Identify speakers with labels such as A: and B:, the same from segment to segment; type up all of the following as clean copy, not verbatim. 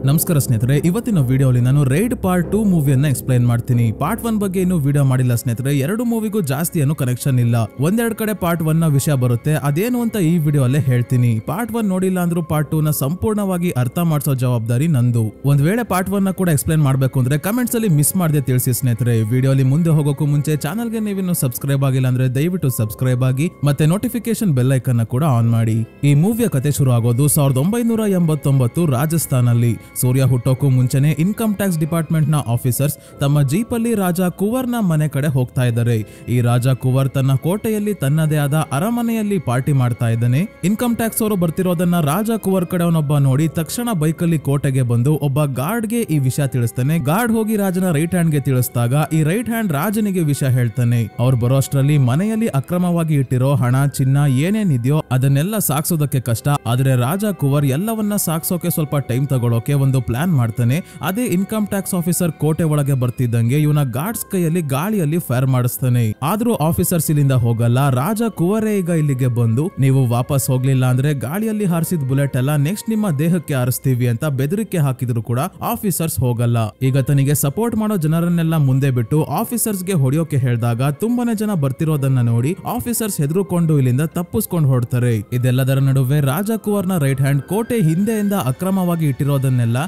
A: ನಮಸ್ಕಾರ ಸ್ನೇಹಿತರೆ, ಇವತ್ತಿನ ವಿಡಿಯೋಲಿ ನಾನು ರೈಡ್ ಪಾರ್ಟ್ 2 ಮೂವಿಯನ್ನ ಎಕ್ಸ್ಪ್ಲೈನ್ ಮಾಡ್ತೀನಿ. ಪಾರ್ಟ್ 1 ಬಗ್ಗೆ ಇನ್ನೂ ವಿಡಿಯೋ ಮಾಡಿಲ್ಲ ಸ್ನೇಹಿತರೆ. ಎರಡು ಮೂವಿಗೂ ಜಾಸ್ತಿ ಏನು ಕನೆಕ್ಷನ್ ಇಲ್ಲ. ಒಂದೆರಡು ಕಡೆ ಪಾರ್ಟ್ 1 ನ ವಿಷಯ ಬರುತ್ತೆ, ಅದೇನು ಅಂತ ಈ ವಿಡಿಯೋ ಅಲ್ಲೇ ಹೇಳ್ತೀನಿ. ಪಾರ್ಟ್ 1 ನೋಡಿಲ್ಲ ಅಂದ್ರೂ ಪಾರ್ಟ್ 2 ನ ಸಂಪೂರ್ಣವಾಗಿ ಅರ್ಥ ಮಾಡಿಸೋ ಜವಾಬ್ದಾರಿ ನಂದು. ಒಂದ್ ವೇಳೆ ಪಾರ್ಟ್ 1 ನ ಕೂಡ ಎಕ್ಸ್ಪ್ಲೈನ್ ಮಾಡಬೇಕು ಅಂದ್ರೆ ಕಮೆಂಟ್ಸ್ ಅಲ್ಲಿ ಮಿಸ್ ಮಾಡದೆ ತಿಳಿಸಿ ಸ್ನೇಹಿತರೆ. ವಿಡಿಯೋಲಿ ಮುಂದೆ ಹೋಗೋಕ್ಕೂ ಮುಂಚೆ ಚಾನಲ್ಗೆ ನೀವಿನ್ನು ಸಬ್ಸ್ಕ್ರೈಬ್ ಆಗಿಲ್ಲ ಅಂದ್ರೆ ದಯವಿಟ್ಟು ಸಬ್ಸ್ಕ್ರೈಬ್ ಆಗಿ, ಮತ್ತೆ ನೋಟಿಫಿಕೇಶನ್ ಬೆಲ್ ಐಕನ್ ಕೂಡ ಆನ್ ಮಾಡಿ. ಈ ಮೂವಿಯ ಕತೆ ಶುರು ಆಗೋದು 1989 ರಾಜಸ್ಥಾನಲ್ಲಿ. ಸೂರ್ಯ ಹುಟ್ಟೋಕು ಮುಂಚೆನೆ ಇನ್ಕಮ್ ಟ್ಯಾಕ್ಸ್ ಡಿಪಾರ್ಟ್ಮೆಂಟ್ ನ ಆಫೀಸರ್ಸ್ ತಮ್ಮ ಜೀಪ್ ಅಲ್ಲಿ ರಾಜ ಕುವರ್ ನ ಮನೆ ಕಡೆ ಹೋಗ್ತಾ ಇದ್ದಾರೆ. ಈ ರಾಜ ಕುವರ್ ತನ್ನ ಕೋಟೆಯಲ್ಲಿ ತನ್ನದೇ ಆದ ಅರಮನೆಯಲ್ಲಿ ಪಾರ್ಟಿ ಮಾಡ್ತಾ ಇದ್ದಾನೆ. ಇನ್ಕಮ್ ಟ್ಯಾಕ್ಸ್ ಅವರು ಬರ್ತಿರೋದನ್ನ ರಾಜ ಕುವರ್ ಕಡೆ ಅವನೊಬ್ಬ ನೋಡಿ ತಕ್ಷಣ ಬೈಕಲ್ಲಿ ಕೋಟೆಗೆ ಬಂದು ಒಬ್ಬ ಗಾರ್ಡ್ ಗೆ ಈ ವಿಷಯ ತಿಳಿಸ್ತಾನೆ. ಗಾರ್ಡ್ ಹೋಗಿ ರಾಜನ ರೈಟ್ ಹ್ಯಾಂಡ್ ಗೆ ತಿಳಿಸಿದಾಗ ಈ ರೈಟ್ ಹ್ಯಾಂಡ್ ರಾಜನಿಗೆ ವಿಷಯ ಹೇಳ್ತಾನೆ. ಅವ್ರು ಬರೋಷ್ಟ್ರಲ್ಲಿ ಮನೆಯಲ್ಲಿ ಅಕ್ರಮವಾಗಿ ಇಟ್ಟಿರೋ ಹಣ ಚಿನ್ನ ಏನೇನಿದೆಯೋ ಅದನ್ನೆಲ್ಲ ಸಾಕ್ಸೋದಕ್ಕೆ ಕಷ್ಟ. ಆದ್ರೆ ರಾಜ ಕುವರ್ ಎಲ್ಲವನ್ನ ಸಾಕ್ಸೋಕೆ ಸ್ವಲ್ಪ ಟೈಮ್ ತಗೊಳ್ಳೋಕೆ ಒಂದು ಪ್ಲಾನ್ ಮಾಡ್ತಾನೆ. ಅದೇ ಇನ್ಕಮ್ ಟ್ಯಾಕ್ಸ್ ಆಫೀಸರ್ ಕೋಟೆ ಒಳಗೆ ಬರ್ತಿದ್ದಂಗೆ ಇವನ ಗಾರ್ಡ್ಸ್ ಕೈಯಲ್ಲಿ ಗಾಳಿಯಲ್ಲಿ ಫೈರ್ ಮಾಡಿಸ್ತಾನೆ. ಆದ್ರೂ ಆಫೀಸರ್ಸ್ ಇಲ್ಲಿಂದ ಹೋಗಲ್ಲ. ರಾಜ ಕುವರೇ ಈಗ ಇಲ್ಲಿಗೆ ಬಂದು ನೀವು ವಾಪಸ್ ಹೋಗ್ಲಿಲ್ಲ ಅಂದ್ರೆ ಗಾಳಿಯಲ್ಲಿ ಹಾರಿಸಿದ ಬುಲೆಟ್ ಎಲ್ಲ ನೆಕ್ಸ್ಟ್ ನಿಮ್ಮ ದೇಹಕ್ಕೆ ಹಾರಿಸ್ತೀವಿ ಅಂತ ಬೆದರಿಕೆ ಹಾಕಿದ್ರು ಕೂಡ ಆಫೀಸರ್ಸ್ ಹೋಗಲ್ಲ. ಈಗ ತನಿಗೆ ಸಪೋರ್ಟ್ ಮಾಡೋ ಜನರನ್ನೆಲ್ಲ ಮುಂದೆ ಬಿಟ್ಟು ಆಫೀಸರ್ಸ್ ಗೆ ಹೊಡೆಯೋಕೆ ಹೇಳಿದಾಗ ತುಂಬಾನೇ ಜನ ಬರ್ತಿರೋದನ್ನ ನೋಡಿ ಆಫೀಸರ್ಸ್ ಹೆದರುಕೊಂಡು ಇಲ್ಲಿಂದ ತಪ್ಪಿಸ್ಕೊಂಡು ಹೊರಡ್ತಾರೆ. ಇದೆಲ್ಲದರ ನಡುವೆ ರಾಜ ಕುವರ್ ನ ರೈಟ್ ಹ್ಯಾಂಡ್ ಕೋಟೆ ಹಿಂದೆಯಿಂದ ಅಕ್ರಮವಾಗಿ ಇಟ್ಟಿರೋದನ್ನೆಲ್ಲ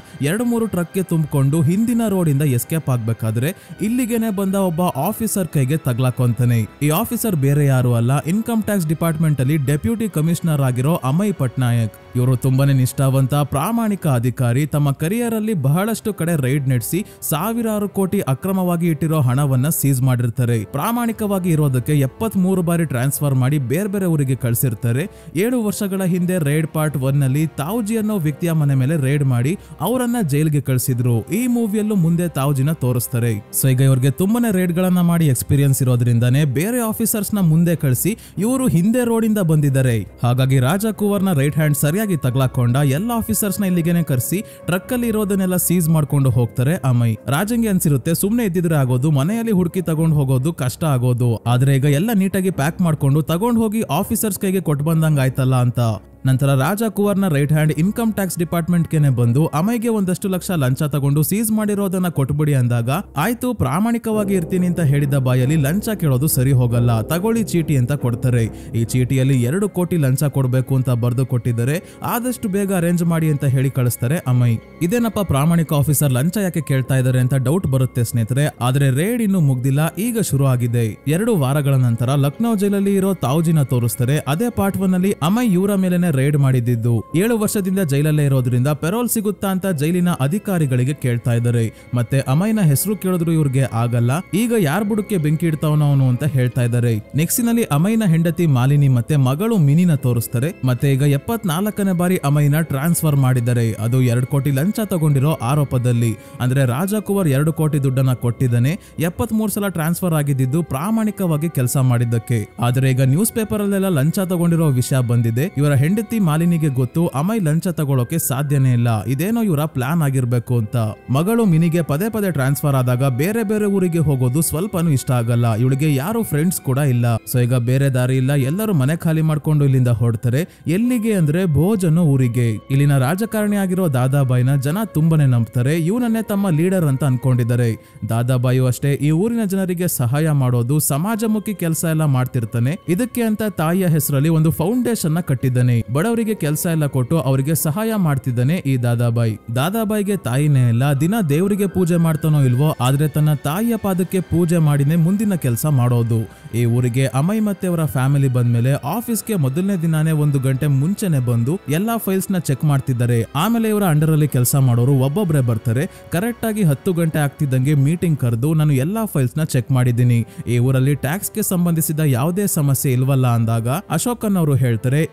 A: 2-3 ಟ್ರಕ್ಗೆ ತುಂಬಿಕೊಂಡು ಹಿಂದಿನ ರೋಡ್ ಇಂದ ಎಸ್ಕೇಪ್ ಆಗ್ಬೇಕಾದ್ರೆ ಇಲ್ಲಿಗೆನೆ ಬಂದ ಒಬ್ಬ ಆಫೀಸರ್ ಕೈಗೆ ತಗ್ಲಾಕೊಂತಾನೆ. ಈ ಆಫೀಸರ್ ಬೇರೆ ಯಾರು ಅಲ್ಲ, ಇನ್ಕಮ್ ಟ್ಯಾಕ್ಸ್ ಡಿಪಾರ್ಟ್ಮೆಂಟ್ ಅಲ್ಲಿ ಡೆಪ್ಯೂಟಿ ಕಮಿಷನರ್ ಆಗಿರೋ ಅಮಯ್ ಪಟ್ನಾಯಕ್. ಇವರು ತುಂಬಾನೇ ನಿಷ್ಠಾವಂತ ಪ್ರಾಮಾಣಿಕ ಅಧಿಕಾರಿ. ತಮ್ಮ ಕರಿಯರ್ ಅಲ್ಲಿ ಬಹಳಷ್ಟು ಕಡೆ ರೈಡ್ ನಡೆಸಿ ಸಾವಿರಾರು ಕೋಟಿ ಅಕ್ರಮವಾಗಿ ಇಟ್ಟಿರೋ ಹಣವನ್ನ ಸೀಸ್ ಮಾಡಿರ್ತಾರೆ. ಪ್ರಾಮಾಣಿಕವಾಗಿ ಇರೋದಕ್ಕೆ 73 ಬಾರಿ ಟ್ರಾನ್ಸ್ಫರ್ ಮಾಡಿ ಬೇರೆ ಬೇರೆ ಊರಿಗೆ ಕಳಿಸಿರ್ತಾರೆ. 7 ವರ್ಷಗಳ ಹಿಂದೆ ರೈಡ್ ಪಾರ್ಟ್ 1 ನಲ್ಲಿ ತಾವ್ಜಿ ಅನ್ನೋ ವ್ಯಕ್ತಿಯ ಮನೆ ಮೇಲೆ ರೈಡ್ ಮಾಡಿ ಅವರನ್ನ ಜೈಲ್ಗೆ ಕಳಿಸಿದ್ರು. ಈ ಮೂವಿಯಲ್ಲೂ ಮುಂದೆ ತಾವ್ಜಿನ ತೋರಿಸ್ತಾರೆ. ಸೊ ಈಗ ಇವ್ರಿಗೆ ತುಂಬಾನೇ ರೈಡ್ ಗಳನ್ನ ಮಾಡಿ ಎಕ್ಸ್ಪೀರಿಯನ್ಸ್ ಇರೋದ್ರಿಂದಾನೆ ಬೇರೆ ಆಫೀಸರ್ಸ್ ನ ಮುಂದೆ ಕಳಿಸಿ ಇವರು ಹಿಂದೆ ರೋಡ್ ಇಂದ ಬಂದಿದ್ದಾರೆ. ಹಾಗಾಗಿ ರಾಜ ಕುವರ್ ನ ರೈಟ್ ಹ್ಯಾಂಡ್ ಸರಿಯಾಗಿ ತಗ್ಲಾಕೊಂಡ ಎಲ್ಲ ಆಫೀಸರ್ಸ್ ನ ಇಲ್ಲಿಗೆನೆ ಕರೆಸಿ ಟ್ರಕ್ ಅಲ್ಲಿ ಇರೋದನ್ನೆಲ್ಲ ಸೀಸ್ ಮಾಡ್ಕೊಂಡು ಹೋಗ್ತಾರೆ ಅಮಯ್. ರಾಜಂಗೆ ಅನ್ಸಿರುತ್ತೆ ಸುಮ್ನೆ ಇದ್ದಿದ್ರೆ ಆಗೋದು, ಮನೆಯಲ್ಲಿ ಹುಡುಕಿ ತಗೊಂಡು ಹೋಗೋದು ಕಷ್ಟ ಆಗೋದು. ಆದ್ರೆ ಈಗ ಎಲ್ಲ ನೀಟಾಗಿ ಪ್ಯಾಕ್ ಮಾಡ್ಕೊಂಡು ತಗೊಂಡು ಹೋಗಿ ಆಫೀಸರ್ಸ್ ಕೈಗೆ ಕೊಟ್ಟು ಬಂದಂಗ ಆಯ್ತಲ್ಲ ಅಂತ. ನಂತರ ರಾಜ ಕುವರ್ ನ right hand income tax department ಗೆ ಬಂದು ಅಮಯ್ಗೆ ಒಂದಷ್ಟು ಲಕ್ಷ ಲಂಚ ತಗೊಂಡು ಸೀಸ್ ಮಾಡಿರೋದನ್ನ ಕೊಟ್ಬಿಡಿ ಅಂದಾಗ ಆಯ್ತು ಪ್ರಾಮಾಣಿಕವಾಗಿ ಇರ್ತೀನಿ ಅಂತ ಹೇಳಿದ ಬಾಯಲ್ಲಿ ಲಂಚ ಕೇಳೋದು ಸರಿ ಹೋಗಲ್ಲ, ತಗೊಳ್ಳಿ ಚೀಟಿ ಅಂತ ಕೊಡ್ತಾರೆ. ಈ ಚೀಟಿಯಲ್ಲಿ 2 ಕೋಟಿ ಲಂಚ ಕೊಡ್ಬೇಕು ಅಂತ ಬರ್ದು ಕೊಟ್ಟಿದ್ದಾರೆ. ಆದಷ್ಟು ಬೇಗ ಅರೇಂಜ್ ಮಾಡಿ ಅಂತ ಹೇಳಿ ಕಳಿಸ್ತಾರೆ ಅಮಯ್. ಇದೇನಪ್ಪ ಪ್ರಾಮಾಣಿಕ ಆಫೀಸರ್ ಲಂಚ ಯಾಕೆ ಕೇಳ್ತಾ ಇದ್ದಾರೆ ಅಂತ ಡೌಟ್ ಬರುತ್ತೆ ಸ್ನೇಹಿತರೆ. ಆದ್ರೆ ರೇಡ್ ಇನ್ನು ಮುಗ್ದಿಲ್ಲ, ಈಗ ಶುರು ಆಗಿದೆ. 2 ವಾರಗಳ ನಂತರ ಲಕ್ನೋ ಜೈಲಲ್ಲಿ ಇರೋ ತಾವ್ಜಿನ ತೋರಿಸ್ತಾರೆ. ಅದೇ ಪಾರ್ಟ್ 1 ನಲ್ಲಿ ಅಮಯ್ ಇವರ ಮೇಲೆ ರೈಡ್ ಮಾಡಿದ್ದು. 7 ವರ್ಷದಿಂದ ಜೈಲಲ್ಲೇ ಇರೋದ್ರಿಂದ ಪೆರೋಲ್ ಸಿಗುತ್ತಾ ಅಂತ ಜೈಲಿನ ಅಧಿಕಾರಿಗಳಿಗೆ ಕೇಳ್ತಾ ಇದ್ದಾರೆ. ಮತ್ತೆ ಅಮಯ್ನ ಹೆಸರು ಕೇಳಿದ್ರು ಇವ್ರಿಗೆ ಆಗಲ್ಲ. ಈಗ ಯಾರ್ ಬುಡಕ್ಕೆ ಬೆಂಕಿ ಇಡ್ತಾವನವನು ಅಂತ ಹೇಳ್ತಾ ಇದ್ದಾರೆ. ನೆಕ್ಸ್ಟಿನಲ್ಲಿ ಅಮಯ್ನ ಹೆಂಡತಿ ಮಾಲಿನಿ ಮತ್ತೆ ಮಗಳು ಮಿನಿನ ತೋರಿಸ್ತಾರೆ. ಮತ್ತೆ ಈಗ 74ನೇ ಬಾರಿ ಅಮಯ್ನ ಟ್ರಾನ್ಸ್ಫರ್ ಮಾಡಿದ್ದಾರೆ. ಅದು 2 ಕೋಟಿ ಲಂಚ ತಗೊಂಡಿರೋ ಆರೋಪದಲ್ಲಿ. ಅಂದ್ರೆ ರಾಜ ಕುವರ್ 2 ಕೋಟಿ ದುಡ್ಡನ್ನ ಕೊಟ್ಟಿದ್ದಾನೆ. 73 ಸಲ ಟ್ರಾನ್ಸ್ಫರ್ ಆಗಿದ್ದು ಪ್ರಾಮಾಣಿಕವಾಗಿ ಕೆಲಸ ಮಾಡಿದ್ದಕ್ಕೆ. ಆದ್ರೆ ಈಗ ನ್ಯೂಸ್ ಪೇಪರ್ ಅಲ್ಲೆಲ್ಲ ಲಂಚ ತಗೊಂಡಿರೋ ವಿಷಯ ಬಂದಿದೆ. ಇವರ ಹೆಂಡತಿ ಮಾಲಿನಿಗೆ ಗೊತ್ತು ಅಮಯ್ ಲಂಚ ತಗೊಳ್ಳೋಕೆ ಸಾಧ್ಯನೇ ಇಲ್ಲ, ಇದೇನೋ ಇವರ ಪ್ಲಾನ್ ಆಗಿರ್ಬೇಕು ಅಂತ. ಮಗಳು ಮಿನಿಗೆ ಪದೇ ಪದೇ ಟ್ರಾನ್ಸ್ಫರ್ ಆದಾಗ ಬೇರೆ ಬೇರೆ ಊರಿಗೆ ಹೋಗೋದು ಸ್ವಲ್ಪನೂ ಇಷ್ಟ ಆಗಲ್ಲ. ಇವಳಿಗೆ ಯಾರು ಫ್ರೆಂಡ್ಸ್ ಕೂಡ ಇಲ್ಲ. ಸೊ ಈಗ ಬೇರೆ ದಾರಿ ಇಲ್ಲ, ಎಲ್ಲರೂ ಮನೆ ಖಾಲಿ ಮಾಡ್ಕೊಂಡು ಇಲ್ಲಿಂದ ಹೊರಡ್ತಾರೆ. ಎಲ್ಲಿಗೆ ಅಂದ್ರೆ ಭೋಜನ ಊರಿಗೆ. ಇಲ್ಲಿನ ರಾಜಕಾರಣಿ ಆಗಿರೋ ದಾದಾಬಾಯಿನ ಜನ ತುಂಬಾನೇ ನಂಬ್ತಾರೆ. ಇವನನ್ನೇ ತಮ್ಮ ಲೀಡರ್ ಅಂತ ಅನ್ಕೊಂಡಿದ್ದಾರೆ. ದಾದಾಬಾಯಿ ಅಷ್ಟೇ ಈ ಊರಿನ ಜನರಿಗೆ ಸಹಾಯ ಮಾಡೋದು, ಸಮಾಜಮುಖಿ ಕೆಲಸ ಎಲ್ಲ ಮಾಡ್ತಿರ್ತಾನೆ. ಇದಕ್ಕೆ ಅಂತ ತಾಯಿಯ ಹೆಸರಲ್ಲಿ ಒಂದು ಫೌಂಡೇಶನ್ ನ ಕಟ್ಟಿದ್ದಾನೆ. ಬಡವರಿಗೆ ಕೆಲಸ ಎಲ್ಲ ಕೊಟ್ಟು ಅವರಿಗೆ ಸಹಾಯ ಮಾಡ್ತಿದ್ದಾನೆ ಈ ದಾದಾಬಾಯಿ. ದಾದಾಬಾಯಿಗೆ ತಾಯಿನೇ ಇಲ್ಲ. ದಿನ ದೇವರಿಗೆ ಪೂಜೆ ಮಾಡ್ತಾನೋ ಇಲ್ವೋ, ಆದ್ರೆ ತನ್ನ ತಾಯಿಯ ಪಾದಕ್ಕೆ ಪೂಜೆ ಮಾಡಿನೇ ಮುಂದಿನ ಕೆಲಸ ಮಾಡೋದು. ಈ ಊರಿಗೆ ಅಮಯ್ ಮತ್ತೆ ಅವರ ಫ್ಯಾಮಿಲಿ ಬಂದ್ಮೇಲೆ ಆಫೀಸ್ಗೆ ಮೊದಲನೇ ದಿನಾನೇ 1 ಗಂಟೆ ಮುಂಚೆನೆ ಬಂದು ಎಲ್ಲಾ ಫೈಲ್ಸ್ ನ ಚೆಕ್ ಮಾಡ್ತಿದ್ದಾರೆ. ಆಮೇಲೆ ಇವರ ಅಂಡರ್ ಅಲ್ಲಿ ಕೆಲಸ ಮಾಡೋರು ಒಬ್ಬೊಬ್ರೆ ಬರ್ತಾರೆ. ಕರೆಕ್ಟ್ ಆಗಿ 10 ಗಂಟೆ ಆಗ್ತಿದ್ದಂಗೆ ಮೀಟಿಂಗ್ ಕರೆದು ನಾನು ಎಲ್ಲಾ ಫೈಲ್ಸ್ ನ ಚೆಕ್ ಮಾಡಿದ್ದೀನಿ, ಈ ಊರಲ್ಲಿ ಟ್ಯಾಕ್ಸ್ ಗೆ ಸಂಬಂಧಿಸಿದ ಯಾವುದೇ ಸಮಸ್ಯೆ ಇಲ್ವಲ್ಲ ಅಂದಾಗ ಅಶೋಕನ್ ಅವರು ಹೇಳ್ತಾರೆ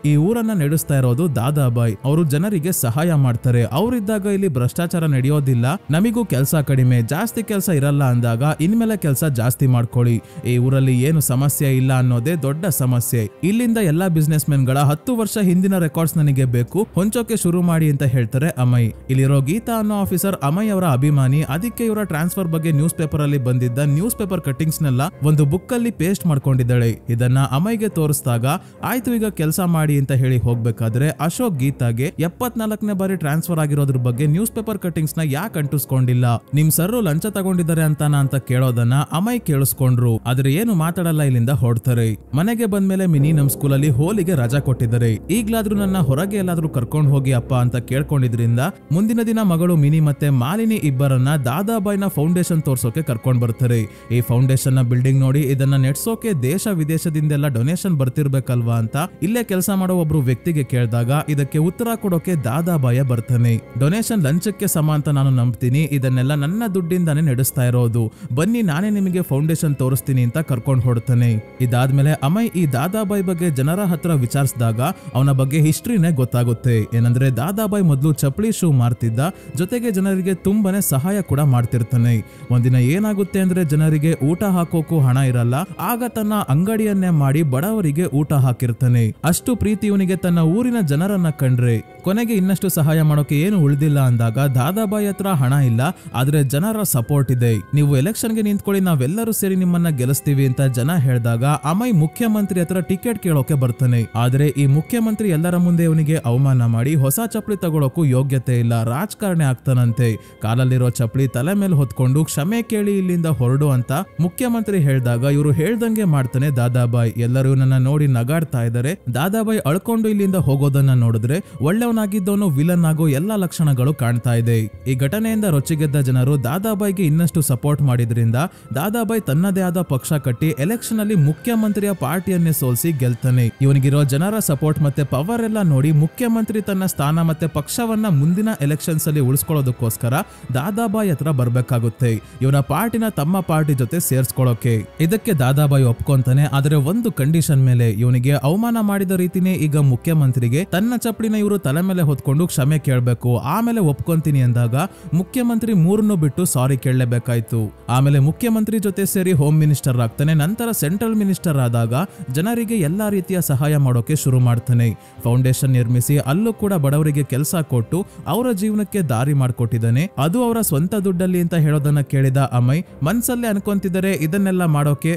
A: ಈ ಊರನ್ನ ನಡೆಸ್ತಾ ಇರೋದು ದಾದಾಬಾಯಿ. ಅವರು ಜನರಿಗೆ ಸಹಾಯ ಮಾಡ್ತಾರೆ. ಅವರಿದ್ದಾಗ ಇಲ್ಲಿ ಭ್ರಷ್ಟಾಚಾರ ನಡೆಯೋದಿಲ್ಲ, ನಮಿಗೂ ಕೆಲಸ ಕಡಿಮೆ, ಜಾಸ್ತಿ ಕೆಲಸ ಇರಲ್ಲ ಅಂದಾಗ ಇನ್ಮೇಲೆ ಕೆಲಸ ಜಾಸ್ತಿ ಮಾಡ್ಕೊಳ್ಳಿ. ಈ ಊರಲ್ಲಿ ಏನು ಸಮಸ್ಯೆ ಇಲ್ಲ ಅನ್ನೋದೇ ದೊಡ್ಡ ಸಮಸ್ಯೆ. ಇಲ್ಲಿಂದ ಎಲ್ಲಾ ಬಿಸ್ನೆಸ್ ಮೆನ್ ಗಳ 10 ವರ್ಷ ಹಿಂದಿನ ರೆಕಾರ್ಡ್ಸ್ ನನಗೆ ಬೇಕು, ಹೊಂಚೋಕೆ ಶುರು ಮಾಡಿ ಅಂತ ಹೇಳ್ತಾರೆ ಅಮಯ್. ಇಲ್ಲಿರೋ ಗೀತಾ ಅನ್ನೋ ಆಫೀಸರ್ ಅಮಯ್ ಅವರ ಅಭಿಮಾನಿ. ಅದಕ್ಕೆ ಇವರ ಟ್ರಾನ್ಸ್ಫರ್ ಬಗ್ಗೆ ನ್ಯೂಸ್ ಪೇಪರ್ ಅಲ್ಲಿ ಬಂದಿದ್ದ ನ್ಯೂಸ್ ಪೇಪರ್ ಕಟ್ಟಿಂಗ್ಸ್ ನೆಲ್ಲ ಒಂದು ಬುಕ್ ಅಲ್ಲಿ ಪೇಸ್ಟ್ ಮಾಡ್ಕೊಂಡಿದ್ದಾಳೆ. ಇದನ್ನ ಅಮಯ್ಗೆ ತೋರಿಸಿದಾಗ ಆಯ್ತು ಈಗ ಕೆಲಸ ಮಾಡಿ ಅಂತ ಹೇಳಿ ಹೋಗ್ಬೇಕಾದ್ರೆ ಅಶೋಕ್ ಗೀತಾಗೆ 74ನೇ ಬಾರಿ ಟ್ರಾನ್ಸ್ಫರ್ ಆಗಿರೋದ್ರ ಬಗ್ಗೆ ನ್ಯೂಸ್ ಪೇಪರ್ ಕಟಿಂಗ್ಸ್ ನ ಯಾಕೆ ಅಂಟಿಸ್ಕೊಂಡಿಲ್ಲ, ನಿಮ್ ಸರ್ರು ಲಂಚ ತಗೊಂಡಿದ್ದಾರೆ ಅಂತ ಕೇಳೋದನ್ನ ಅಮೈ ಕೇಳಿಸ್ಕೊಂಡ್ರು. ಆದ್ರೆ ಏನು ಮಾತಾಡಲ್ಲ, ಇಲ್ಲಿಂದ ಹೊಡ್ತಾರೆ. ಮನೆಗೆ ಬಂದ್ಮೇಲೆ ಮಿನಿ ನಮ್ ಸ್ಕೂಲಲ್ಲಿ ಹೋಲಿಗೆ ರಜಾ ಕೊಟ್ಟಿದ್ದಾರೆ, ಈಗ್ಲಾದ್ರೂ ನನ್ನ ಹೊರಗೆ ಎಲ್ಲಾದ್ರೂ ಕರ್ಕೊಂಡ್ ಹೋಗಿ ಅಪ್ಪ ಅಂತ ಕೇಳ್ಕೊಂಡಿದ್ರಿಂದ ಮುಂದಿನ ದಿನ ಮಗಳು ಮಿನಿ ಮತ್ತೆ ಮಾಲಿನಿ ಇಬ್ಬರನ್ನ ದಾದಾಬಾಯ್ನ ಫೌಂಡೇಶನ್ ತೋರ್ಸೋಕೆ ಕರ್ಕೊಂಡ್ ಬರ್ತಾರೆ. ಈ ಫೌಂಡೇಶನ್ ನ ಬಿಲ್ಡಿಂಗ್ ನೋಡಿ ಇದನ್ನ ನೆಡ್ಸೋಕೆ ದೇಶ ವಿದೇಶದಿಂದೆಲ್ಲ ಡೊನೇಷನ್ ಬರ್ತಿರ್ಬೇಕಲ್ವಾ ಅಂತ ಇಲ್ಲೇ ಕೆಲಸ ಮಾಡೋ ಒಬ್ರು ವ್ಯಕ್ತಿಗೆ ಕೇಳಿದಾಗ ಇದಕ್ಕೆ ಉತ್ತರ ಕೊಡೋಕೆ ದಾದಾಬಾಯ ಬರ್ತಾನೆ. ಡೊನೇಷನ್ ಲಂಚಕ್ಕೆ ಸಮ ಅಂತ ನಾನು ನಂಬ್ತೀನಿ, ಇದನ್ನೆಲ್ಲ ನನ್ನ ದುಡ್ಡಿಂದಾನೇ ನಡೆಸ್ತಾ ಇರೋದು, ಬನ್ನಿ ನಾನೇ ನಿಮಗೆ ಫೌಂಡೇಶನ್ ತೋರಿಸ್ತೀನಿ ಅಂತ ಕರ್ಕೊಂಡು ಹೊಡ್ತಾನೆ. ಇದಾದ್ಮೇಲೆ ಅಮೈ ಈ ದಾದಾಬಾಯ್ ಬಗ್ಗೆ ಜನರ ಹತ್ರ ವಿಚಾರಿಸಿದಾಗ ಅವನ ಬಗ್ಗೆ ಹಿಸ್ಟ್ರಿನೇ ಗೊತ್ತಾಗುತ್ತೆ. ಏನಂದ್ರೆ ದಾದಾಬಾಯ್ ಮೊದಲು ಚಪ್ಪಲಿ ಶೂ ಮಾರ್ತಿದ್ದ, ಜೊತೆಗೆ ಜನರಿಗೆ ತುಂಬಾನೇ ಸಹಾಯ ಕೂಡ ಮಾಡ್ತಿರ್ತಾನೆ. ಒಂದಿನ ಏನಾಗುತ್ತೆ ಅಂದ್ರೆ ಜನರಿಗೆ ಊಟ ಹಾಕೋಕು ಹಣ ಇರಲ್ಲ, ಆಗ ತನ್ನ ಅಂಗಡಿಯನ್ನೇ ಮಾಡಿ ಬಡವರಿಗೆ ಊಟ ಹಾಕಿರ್ತಾನೆ. ಅಷ್ಟು ಪ್ರೀತಿ ಇವನಿಗೆ ತನ್ನ ಊರಿನ ಜನರನ್ನ ಕಂಡ್ರೆ. ಕೊನೆಗೆ ಇನ್ನಷ್ಟು ಸಹಾಯ ಮಾಡೋಕೆ ಏನು ಉಳಿದಿಲ್ಲ ಅಂದಾಗ ದಾದಾಬಾಯ್ ಹತ್ರ ಹಣ ಇಲ್ಲ, ಆದ್ರೆ ಜನರ ಸಪೋರ್ಟ್ ಇದೆ, ನೀವು ಎಲೆಕ್ಷನ್ಗೆ ನಿಂತ್ಕೊಳ್ಳಿ, ನಾವೆಲ್ಲರೂ ಸೇರಿ ನಿಮ್ಮನ್ನ ಗೆಲ್ಲಿಸ್ತೀವಿ ಅಂತ ಜನ ಹೇಳಿದಾಗ ಅಮೈ ಮುಖ್ಯಮಂತ್ರಿ ಹತ್ರ ಟಿಕೆಟ್ ಕೇಳೋಕೆ ಬರ್ತಾನೆ. ಆದ್ರೆ ಈ ಮುಖ್ಯಮಂತ್ರಿ ಎಲ್ಲರ ಮುಂದೆ ಇವನಿಗೆ ಅವಮಾನ ಮಾಡಿ ಹೊಸ ಚಪ್ಪಲಿ ತಗೊಳಕ್ಕೂ ಯೋಗ್ಯತೆ ಇಲ್ಲ, ರಾಜಕಾರಣಿ ಆಗ್ತಾನಂತೆ. ಕಾಲಲ್ಲಿರೋ ಚಪ್ಪಲಿ ತಲೆ ಮೇಲೆ ಹೊತ್ಕೊಂಡು ಕ್ಷಮೆ ಕೇಳಿ ಇಲ್ಲಿಂದ ಹೊರಡು ಅಂತ ಮುಖ್ಯಮಂತ್ರಿ ಹೇಳಿದಾಗ ಇವರು ಹೇಳ್ದಂಗೆ ಮಾಡ್ತಾನೆ ದಾದಾಬಾಯ್. ಎಲ್ಲರೂ ನನ್ನ ನೋಡಿ ನಗಾಡ್ತಾ ಇದ್ದಾರೆ. ದಾದಾಬಾಯ್ ಅಳ್ಕೊಂಡು ಇಲ್ಲಿಂದ ಹೋಗೋದನ್ನ ನೋಡಿದ್ರೆ ಒಳ್ಳೆಯವನಾಗಿದ್ದವನು ವಿಲನ್ ಆಗೋ ಎಲ್ಲಾ ಲಕ್ಷಣಗಳು ಕಾಣ್ತಾ ಇದೆ. ಈ ಘಟನೆಯಿಂದ ರೊಚ್ಚಿಗೆದ್ದ ಜನರು ದಾದಾಬಾಯ್ಗೆ ಇನ್ನಷ್ಟು ಸಪೋರ್ಟ್ ಮಾಡಿದ್ರಿಂದ ದಾದಾಬಾಯ್ ತನ್ನದೇ ಆದ ಪಕ್ಷ ಕಟ್ಟಿ ಎಲೆಕ್ಷನ್ ಅಲ್ಲಿ ಮುಖ್ಯಮಂತ್ರಿಯ ಪಾರ್ಟಿಯನ್ನೇ ಸೋಲಿಸಿ ಗೆಲ್ತಾನೆ. ಇವನಿಗಿರೋ ಜನರ ಸಪೋರ್ಟ್ ಮತ್ತೆ ಪವರ್ ಎಲ್ಲ ನೋಡಿ ಮುಖ್ಯಮಂತ್ರಿ ತನ್ನ ಸ್ಥಾನ ಮತ್ತೆ ಪಕ್ಷವನ್ನ ಮುಂದಿನ ಎಲೆಕ್ಷನ್ಸ್ ಅಲ್ಲಿ ಉಳಿಸ್ಕೊಳ್ಳೋದಕ್ಕೋಸ್ಕರ ದಾದಾಬಾಯ್ ಹತ್ರ ಬರ್ಬೇಕಾಗುತ್ತೆ, ಇವನ ಪಾರ್ಟಿನ ತಮ್ಮ ಪಾರ್ಟಿ ಜೊತೆ ಸೇರ್ಸ್ಕೊಳ್ಳೋಕೆ. ಇದಕ್ಕೆ ದಾದಾಬಾಯ್ ಒಪ್ಕೊಂತಾನೆ, ಆದ್ರೆ ಒಂದು ಕಂಡೀಷನ್ ಮೇಲೆ. ಇವನಿಗೆ ಅವಮಾನ ಮಾಡಿದ ರೀತಿನೇ ಈಗ ಮುಖ್ಯಮಂತ್ರಿಗೆ ತನ್ನ ಚಪ್ಪಲಿನ ಇವರು ತಲೆ ಮೇಲೆ ಹೊತ್ಕೊಂಡು ಕ್ಷಮೆ ಕೇಳಬೇಕು. ಆಮೇಲೆ ಒಪ್ಕೊಂತೀನಿ ಅಂದಾಗ ಮುಖ್ಯಮಂತ್ರಿ ಮೂರನ್ನು ಬಿಟ್ಟು ಸಾರಿ ಕೇಳಲೇಬೇಕಾಯ್ತು. ಆಮೇಲೆ ಮುಖ್ಯಮಂತ್ರಿ ಜೊತೆ ಸೇರಿ ಹೋಮ್ ಮಿನಿಸ್ಟರ್ ಆಗ್ತಾನೆ. ನಂತರ ಸೆಂಟ್ರಲ್ ಮಿನಿಸ್ಟರ್ ಆದಾಗ ಜನರಿಗೆ ಎಲ್ಲಾ ರೀತಿಯ ಸಹಾಯ ಮಾಡೋಕೆ ಶುರು ಮಾಡ್ತಾನೆ. ಫೌಂಡೇಶನ್ ನಿರ್ಮಿಸಿ ಅಲ್ಲೂ ಕೂಡ ಬಡವರಿಗೆ ಕೆಲಸ ಕೊಟ್ಟು ಅವರ ಜೀವನಕ್ಕೆ ದಾರಿ ಮಾಡಿಕೊಟ್ಟಿದ್ದಾನೆ, ಅದು ಅವರ ಸ್ವಂತ ದುಡ್ಡಲ್ಲಿ ಅಂತ ಹೇಳೋದನ್ನ ಕೇಳಿದ ಅಮೈ ಮನ್ಸಲ್ಲೇ ಅನ್ಕೊಂತಿದ್ದಾರೆ ಇದನ್ನೆಲ್ಲ ಮಾಡೋಕೆ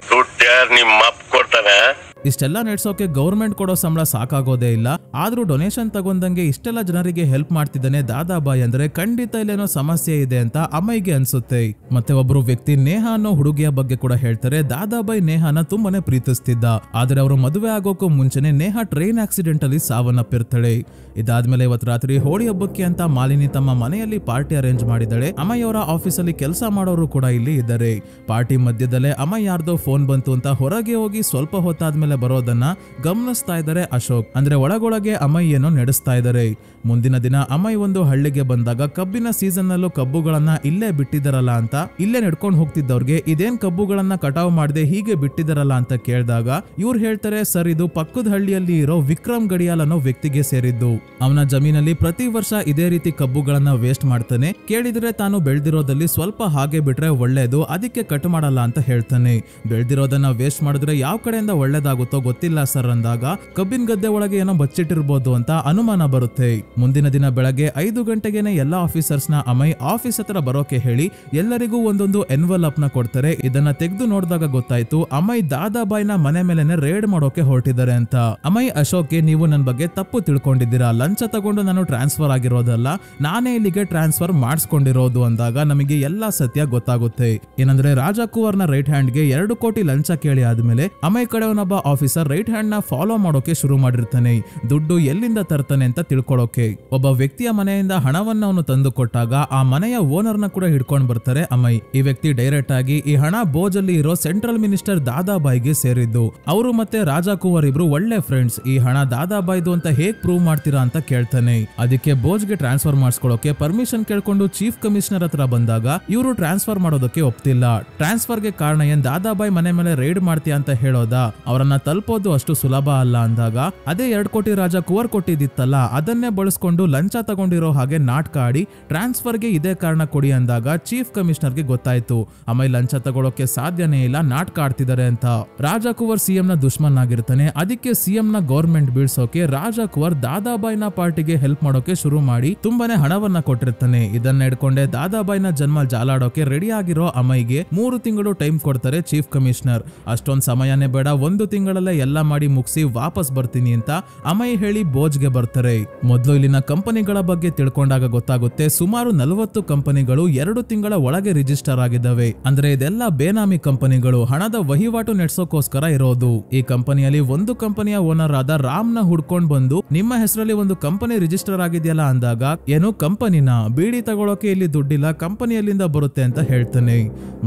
A: ಇಷ್ಟೆಲ್ಲ ನಡೆಸೋಕೆ ಗೌರ್ಮೆಂಟ್ ಕೊಡೋ ಸಂಬಳ ಸಾಕಾಗೋದೇ ಇಲ್ಲ. ಆದ್ರೂ ಡೊನೇಷನ್ ತಗೊಂಡಂಗೆ ಇಷ್ಟೆಲ್ಲ ಜನರಿಗೆ ಹೆಲ್ಪ್ ಮಾಡ್ತಿದ್ದಾನೆ ದಾದಾಬಾಯ್ ಅಂದ್ರೆ ಖಂಡಿತ ಇಲ್ಲೇನೋ ಸಮಸ್ಯೆ ಇದೆ ಅಂತ ಅಮೈಗೆ ಅನ್ಸುತ್ತೆ. ಮತ್ತೆ ಒಬ್ರು ವ್ಯಕ್ತಿ ನೇಹಾ ಅನ್ನೋ ಹುಡುಗಿಯ ಬಗ್ಗೆ ಕೂಡ ಹೇಳ್ತಾರೆ. ದಾದಾಬಾಯ್ ನೇಹಾನ ತುಂಬಾನೇ ಪ್ರೀತಿಸ್ತಿದ್ದ, ಆದ್ರೆ ಅವರು ಮದುವೆ ಆಗೋಕ್ಕೂ ಮುಂಚೆನೆ ನೇಹಾ ಟ್ರೈನ್ ಆಕ್ಸಿಡೆಂಟ್ ಅಲ್ಲಿ ಸಾವನ್ನಪ್ಪಿರ್ತಾಳೆ. ಇದಾದ್ಮೇಲೆ ಇವತ್ತು ರಾತ್ರಿ ಹೋಳಿ ಹಬ್ಬಕ್ಕೆ ಅಂತ ಮಾಲಿನಿ ತಮ್ಮ ಮನೆಯಲ್ಲಿ ಪಾರ್ಟಿ ಅರೇಂಜ್ ಮಾಡಿದಾಳೆ. ಅಮೈ ಅವರ ಆಫೀಸ್ ಅಲ್ಲಿ ಕೆಲಸ ಮಾಡೋರು ಕೂಡ ಇಲ್ಲಿ ಇದ್ದಾರೆ. ಪಾರ್ಟಿ ಮಧ್ಯದಲ್ಲೇ ಅಮೈ ಯಾರ್ದೋ ಫೋನ್ ಬಂತು ಅಂತ ಹೊರಗೆ ಹೋಗಿ ಸ್ವಲ್ಪ ಹೊತ್ತಾದ್ಮೇಲೆ ಬರೋದನ್ನ ಗಮನಿಸ್ತಾ ಇದ್ದಾರೆ ಅಶೋಕ್. ಅಂದ್ರೆ ಒಳಗೊಳಗೆ ಅಮೈ ಏನೋ ನಡೆಸ್ತಾ ಇದ್ದಾರೆ. ಮುಂದಿನ ದಿನ ಅಮೈ ಒಂದು ಹಳ್ಳಿಗೆ ಬಂದಾಗ ಕಬ್ಬಿನ ಸೀಸನ್ ನಲ್ಲೂ ಕಬ್ಬುಗಳನ್ನ ಇಲ್ಲೇ ಬಿಟ್ಟಿದ್ದಾರಲ್ಲ ಅಂತ ಇಲ್ಲೇ ನಡ್ಕೊಂಡು ಹೋಗ್ತಿದ್ದವ್ರಿಗೆ ಇದೇನ್ ಕಬ್ಬುಗಳನ್ನ ಕಟಾವ್ ಮಾಡದೆ ಹೀಗೆ ಬಿಟ್ಟಿದ್ದಾರಲ್ಲ ಅಂತ ಕೇಳಿದಾಗ ಇವ್ರು ಹೇಳ್ತಾರೆ, ಸರ್ ಇದು ಪಕ್ಕದ ಹಳ್ಳಿಯಲ್ಲಿ ಇರೋ ವಿಕ್ರಮ್ ಗಡಿಯಾಲ್ ಅನ್ನೋ ವ್ಯಕ್ತಿಗೆ ಸೇರಿದ್ದು. ಅವನ ಜಮೀನಲ್ಲಿ ಪ್ರತಿ ವರ್ಷ ಇದೇ ರೀತಿ ಕಬ್ಬುಗಳನ್ನ ವೇಸ್ಟ್ ಮಾಡ್ತಾನೆ, ಕೇಳಿದ್ರೆ ತಾನು ಬೆಳೆದಿರೋದಲ್ಲಿ ಸ್ವಲ್ಪ ಹಾಗೆ ಬಿಟ್ರೆ ಒಳ್ಳೇದು, ಅದಕ್ಕೆ ಕಟ್ ಮಾಡಲ್ಲ ಅಂತ ಹೇಳ್ತಾನೆ. ಬೆಳೆದಿರೋದನ್ನ ವೇಸ್ಟ್ ಮಾಡಿದ್ರೆ ಯಾವ ಕಡೆಯಿಂದ ಒಳ್ಳೇದಾಗುತ್ತೋ ಗೊತ್ತಿಲ್ಲ ಸರ್ ಅಂದಾಗ ಕಬ್ಬಿನ ಗದ್ದೆ ಒಳಗೆ ಏನೋ ಬಚ್ಚಿಟ್ಟಿರ್ಬೋದು ಅಂತ ಅನುಮಾನ ಬರುತ್ತೆ. ಮುಂದಿನ ದಿನ ಬೆಳಗ್ಗೆ 5 ಗಂಟೆಗೆನೆ ಎಲ್ಲಾ ಆಫೀಸರ್ಸ್ ನ ಅಮೈ ಆಫೀಸ್ ಹತ್ರ ಬರೋಕೆ ಹೇಳಿ ಎಲ್ಲರಿಗೂ ಒಂದೊಂದು ಎನ್ವಲಪ್ ನ ಕೊಡ್ತಾರೆ. ಇದನ್ನ ತೆಗೆದು ನೋಡಿದಾಗ ಗೊತ್ತಾಯ್ತು ಅಮೈ ದಾದಾಬಾಯ್ನ ಮನೆ ಮೇಲೆನೆ ರೇಡ್ ಮಾಡೋಕೆ ಹೊರಟಿದ್ದಾರೆ ಅಂತ. ಅಮೈ ಅಶೋಕ್ಗೆ ನೀವು ನನ್ನ ಬಗ್ಗೆ ತಪ್ಪು ತಿಳ್ಕೊಂಡಿದ್ದೀರಾ, ಲಂಚ ತಗೊಂಡು ನಾನು ಟ್ರಾನ್ಸ್ಫರ್ ಆಗಿರೋದಲ್ಲ, ನಾನೇ ಇಲ್ಲಿಗೆ ಟ್ರಾನ್ಸ್ಫರ್ ಮಾಡಿಸ್ಕೊಂಡಿರೋದು ಅಂದಾಗ ನಮಗೆ ಎಲ್ಲಾ ಸತ್ಯ ಗೊತ್ತಾಗುತ್ತೆ. ಏನಂದ್ರೆ ರಾಜಕುವರ್ನ ರೈಟ್ ಹ್ಯಾಂಡ್ ಗೆ 2 ಕೋಟಿ ಲಂಚ ಕೇಳಿ ಆದ್ಮೇಲೆ ಅಮೈ ಕಡೆಯವನೊಬ್ಬ ಆಫೀಸರ್ ರೈಟ್ ಹ್ಯಾಂಡ್ ನ ಫಾಲೋ ಮಾಡೋಕೆ ಶುರು ಮಾಡಿರ್ತಾನೆ, ದುಡ್ಡು ಎಲ್ಲಿಂದ ತರ್ತಾನೆ ಅಂತ ತಿಳ್ಕೊಳ್ಳೋಕೆ. ಒಬ್ಬ ವ್ಯಕ್ತಿಯ ಮನೆಯಿಂದ ಹಣವನ್ನ ಅವನು ತಂದು ಕೊಟ್ಟಾಗ ಆ ಮನೆಯ ಓನರ್ ನ ಕೂಡ ಹಿಡ್ಕೊಂಡು ಬರ್ತಾರೆ ಅಮೈ. ಈ ವ್ಯಕ್ತಿ ಡೈರೆಕ್ಟ್ ಆಗಿ ಈ ಹಣ ಬೋಜಲ್ಲಿ ಇರೋ ಸೆಂಟ್ರಲ್ ಮಿನಿಸ್ಟರ್ ದಾದಾಬಾಯ್ಗೆ ಸೇರಿದ್ದು. ಅವರು ಮತ್ತೆ ರಾಜಕುವರ್ ಇಬ್ರು ಒಳ್ಳೆ ಫ್ರೆಂಡ್ಸ್. ಈ ಹಣ ದಾದಾಬಾಯ್ದು ಅಂತ ಹೇಗ್ ಪ್ರೂವ್ ಮಾಡ್ತೀರಾ ಅಂತ ಕೇಳ್ತಾನೆ. ಅದಕ್ಕೆ ಬೋಜ್ಗೆ ಟ್ರಾನ್ಸ್ಫರ್ ಮಾಡಿಸ್ಕೊಳ್ಳೋಕೆ ಪರ್ಮಿಷನ್ ಕೇಳ್ಕೊಂಡು ಚೀಫ್ ಕಮಿಷನರ್ ಹತ್ರ ಬಂದಾಗ ಇವರು ಟ್ರಾನ್ಸ್ಫರ್ ಮಾಡೋದಕ್ಕೆ ಒಪ್ತಿಲ್ಲ. ಟ್ರಾನ್ಸ್ಫರ್ ಗೆ ಕಾರಣ ಏನ್ ದಾದಾಬಾಯ್ ಮನೆ ಮೇಲೆ ರೈಡ್ ಮಾಡ್ತೀಯ ಅಂತ ಹೇಳೋದ, ಅವರನ್ನ ತಲುಪೋದು ಅಷ್ಟು ಸುಲಭ ಅಲ್ಲ ಅಂದಾಗ ಅದೇ 2 ಕೋಟಿ ರಾಜಕುವರ್ ಕೊಟ್ಟಿದ್ದಿತ್ತಲ್ಲ ಅದನ್ನೇ ಬಳಸ್ಕೊಂಡು ಲಂಚ ತಗೊಂಡಿರೋ ಹಾಗೆ ನಾಟಕ ಆಡಿ ಟ್ರಾನ್ಸ್ಫರ್ಗೆ ಇದೇ ಕಾರಣ ಕೊಡಿ ಅಂದಾಗ ಚೀಫ್ ಕಮಿಷನರ್ಗೆ ಗೊತ್ತಾಯ್ತು ಅಮೈ ಲಂಚ ತಗೊಳ್ಳೋಕೆ ಸಾಧ್ಯನೇ ಇಲ್ಲ, ನಾಟಕ ಆಡ್ತಿದ್ದಾರೆ ಅಂತ. ರಾಜಕುವರ್ ಸಿಎಂ ನ ದುಶ್ಮನ್ ಆಗಿರ್ತಾನೆ. ಅದಕ್ಕೆ ಸಿಎಂ ನ ಗೌರ್ಮೆಂಟ್ ಬೀಳ್ಸೋಕೆ ರಾಜಕುವರ್ ದಾದಾಬಾಯ್ನ ಪಾರ್ಟಿಗೆ ಹೆಲ್ಪ್ ಮಾಡೋಕೆ ಶುರು ಮಾಡಿ ತುಂಬಾನೇ ಹಣವನ್ನ ಕೊಟ್ಟಿರ್ತಾನೆ. ಇದನ್ನ ಇಟ್ಕೊಂಡೆ ದಾದಾಬಾಯ್ನ ಜನ್ಮ ಜಾಲಾಡೋಕೆ ರೆಡಿ ಆಗಿರೋ ಅಮೈಗೆ 3 ತಿಂಗಳು ಟೈಮ್ ಕೊಡ್ತಾರೆ ಚೀಫ್ ಕಮಿಷನರ್. ಅಷ್ಟೊಂದ್ ಸಮಯನೇ ಬೇಡ, 1 ತಿಂಗಳ ತಿಂಗಳಲ್ಲೇ ಎಲ್ಲ ಮಾಡಿ ಮುಗಿಸಿ ವಾಪಸ್ ಬರ್ತೀನಿ ಅಂತ ಅಮೈ ಹೇಳಿ ಬೋಜ್ಗೆ ಬರ್ತಾರೆ. ಮೊದಲು ಇಲ್ಲಿನ ಕಂಪನಿಗಳ ಬಗ್ಗೆ ತಿಳ್ಕೊಂಡಾಗ ಗೊತ್ತಾಗುತ್ತೆ ಸುಮಾರು 40 ಕಂಪನಿಗಳು 2 ತಿಂಗಳ ಒಳಗೆ ರಿಜಿಸ್ಟರ್ ಆಗಿದ್ದಾವೆ. ಅಂದ್ರೆ ಇದೆಲ್ಲ ಬೇನಾಮಿ ಕಂಪನಿಗಳು, ಹಣದ ವಹಿವಾಟು ನಡೆಸೋಕೋಸ್ಕರ ಇರೋದು. ಈ ಕಂಪನಿಯಲ್ಲಿ ಒಂದು ಕಂಪನಿಯ ಓನರ್ ಆದ ರಾಮ್ನ ಹುಡ್ಕೊಂಡ್ ಬಂದು ನಿಮ್ಮ ಹೆಸರಲ್ಲಿ ಒಂದು ಕಂಪನಿ ರಿಜಿಸ್ಟರ್ ಆಗಿದೆಯಲ್ಲ ಅಂದಾಗ, ಏನು ಕಂಪನಿನ ಬೀಡಿ ತಗೊಳಕ್ಕೆ ಇಲ್ಲಿ ದುಡ್ಡಿಲ್ಲ, ಕಂಪನಿಯಲ್ಲಿಂದ ಬರುತ್ತೆ ಅಂತ ಹೇಳ್ತಾನೆ.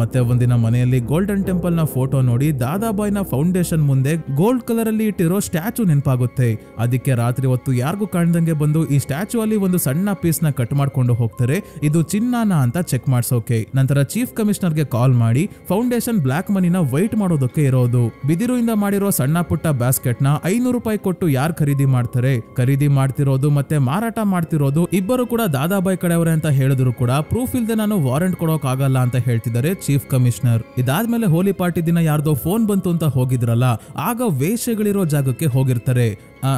A: ಮತ್ತೆ ಒಂದಿನ ಮನೆಯಲ್ಲಿ ಗೋಲ್ಡನ್ ಟೆಂಪಲ್ ನ ಫೋಟೋ ನೋಡಿ ದಾದಾಬಾಯ್ನ ಫೌಂಡೇಶನ್ ಮುಂದೆ ಗೋಲ್ಡ್ ಕಲರ್ ಅಲ್ಲಿ ಇಟ್ಟಿರೋ ಸ್ಟ್ಯಾಚು ನೆನಪಾಗುತ್ತೆ. ಅದಕ್ಕೆ ರಾತ್ರಿ ಹೊತ್ತು ಯಾರಿಗೂ ಕಾಣ್ದಂಗೆ ಬಂದು ಈ ಸ್ಟ್ಯಾಚು ಅಲ್ಲಿ ಒಂದು ಸಣ್ಣ ಪೀಸ್ ನ ಕಟ್ ಮಾಡ್ಕೊಂಡು ಹೋಗ್ತಾರೆ. ಇದು ಚಿನ್ನನ ಅಂತ ಚೆಕ್ ಮಾಡ್ಸೋಕೆ. ನಂತರ ಚೀಫ್ ಕಮಿಷನರ್ ಗೆ ಕಾಲ್ ಮಾಡಿ ಫೌಂಡೇಶನ್ ಬ್ಲಾಕ್ ಮನಿನ ವೈಟ್ ಮಾಡೋದಕ್ಕೆ ಇರೋದು. ಬಿದಿರುಯಿಂದ ಮಾಡಿರೋ ಸಣ್ಣ ಪುಟ್ಟ ಬ್ಯಾಸ್ಕೆಟ್ ನ 500 ರೂಪಾಯಿ ಕೊಟ್ಟು ಯಾರು ಖರೀದಿ ಮಾಡ್ತಾರೆ, ಖರೀದಿ ಮಾಡ್ತಿರೋದು ಮತ್ತೆ ಮಾರಾಟ ಮಾಡ್ತಿರೋದು ಇಬ್ಬರು ಕೂಡ ದಾದಾಬಾಯ್ ಕಡೆಯವರೇ ಅಂತ ಹೇಳಿದ್ರು ಕೂಡ ಪ್ರೂಫ್ ಇಲ್ದೆ ನಾನು ವಾರೆಂಟ್ ಕೊಡೋಕ್ ಆಗಲ್ಲ ಅಂತ ಹೇಳ್ತಿದ್ದಾರೆ ಚೀಫ್ ಕಮಿಷನರ್. ಇದಾದ್ಮೇಲೆ ಹೋಲಿ ಪಾರ್ಟಿ ದಿನ ಯಾರ್ದೋ ಫೋನ್ ಬಂತು ಅಂತ ಹೋಗಿದ್ರಲ್ಲ, ಆಗ ವೇಷಗಳಿರೋ ಜಾಗಕ್ಕೆ ಹೋಗಿರ್ತಾರೆ.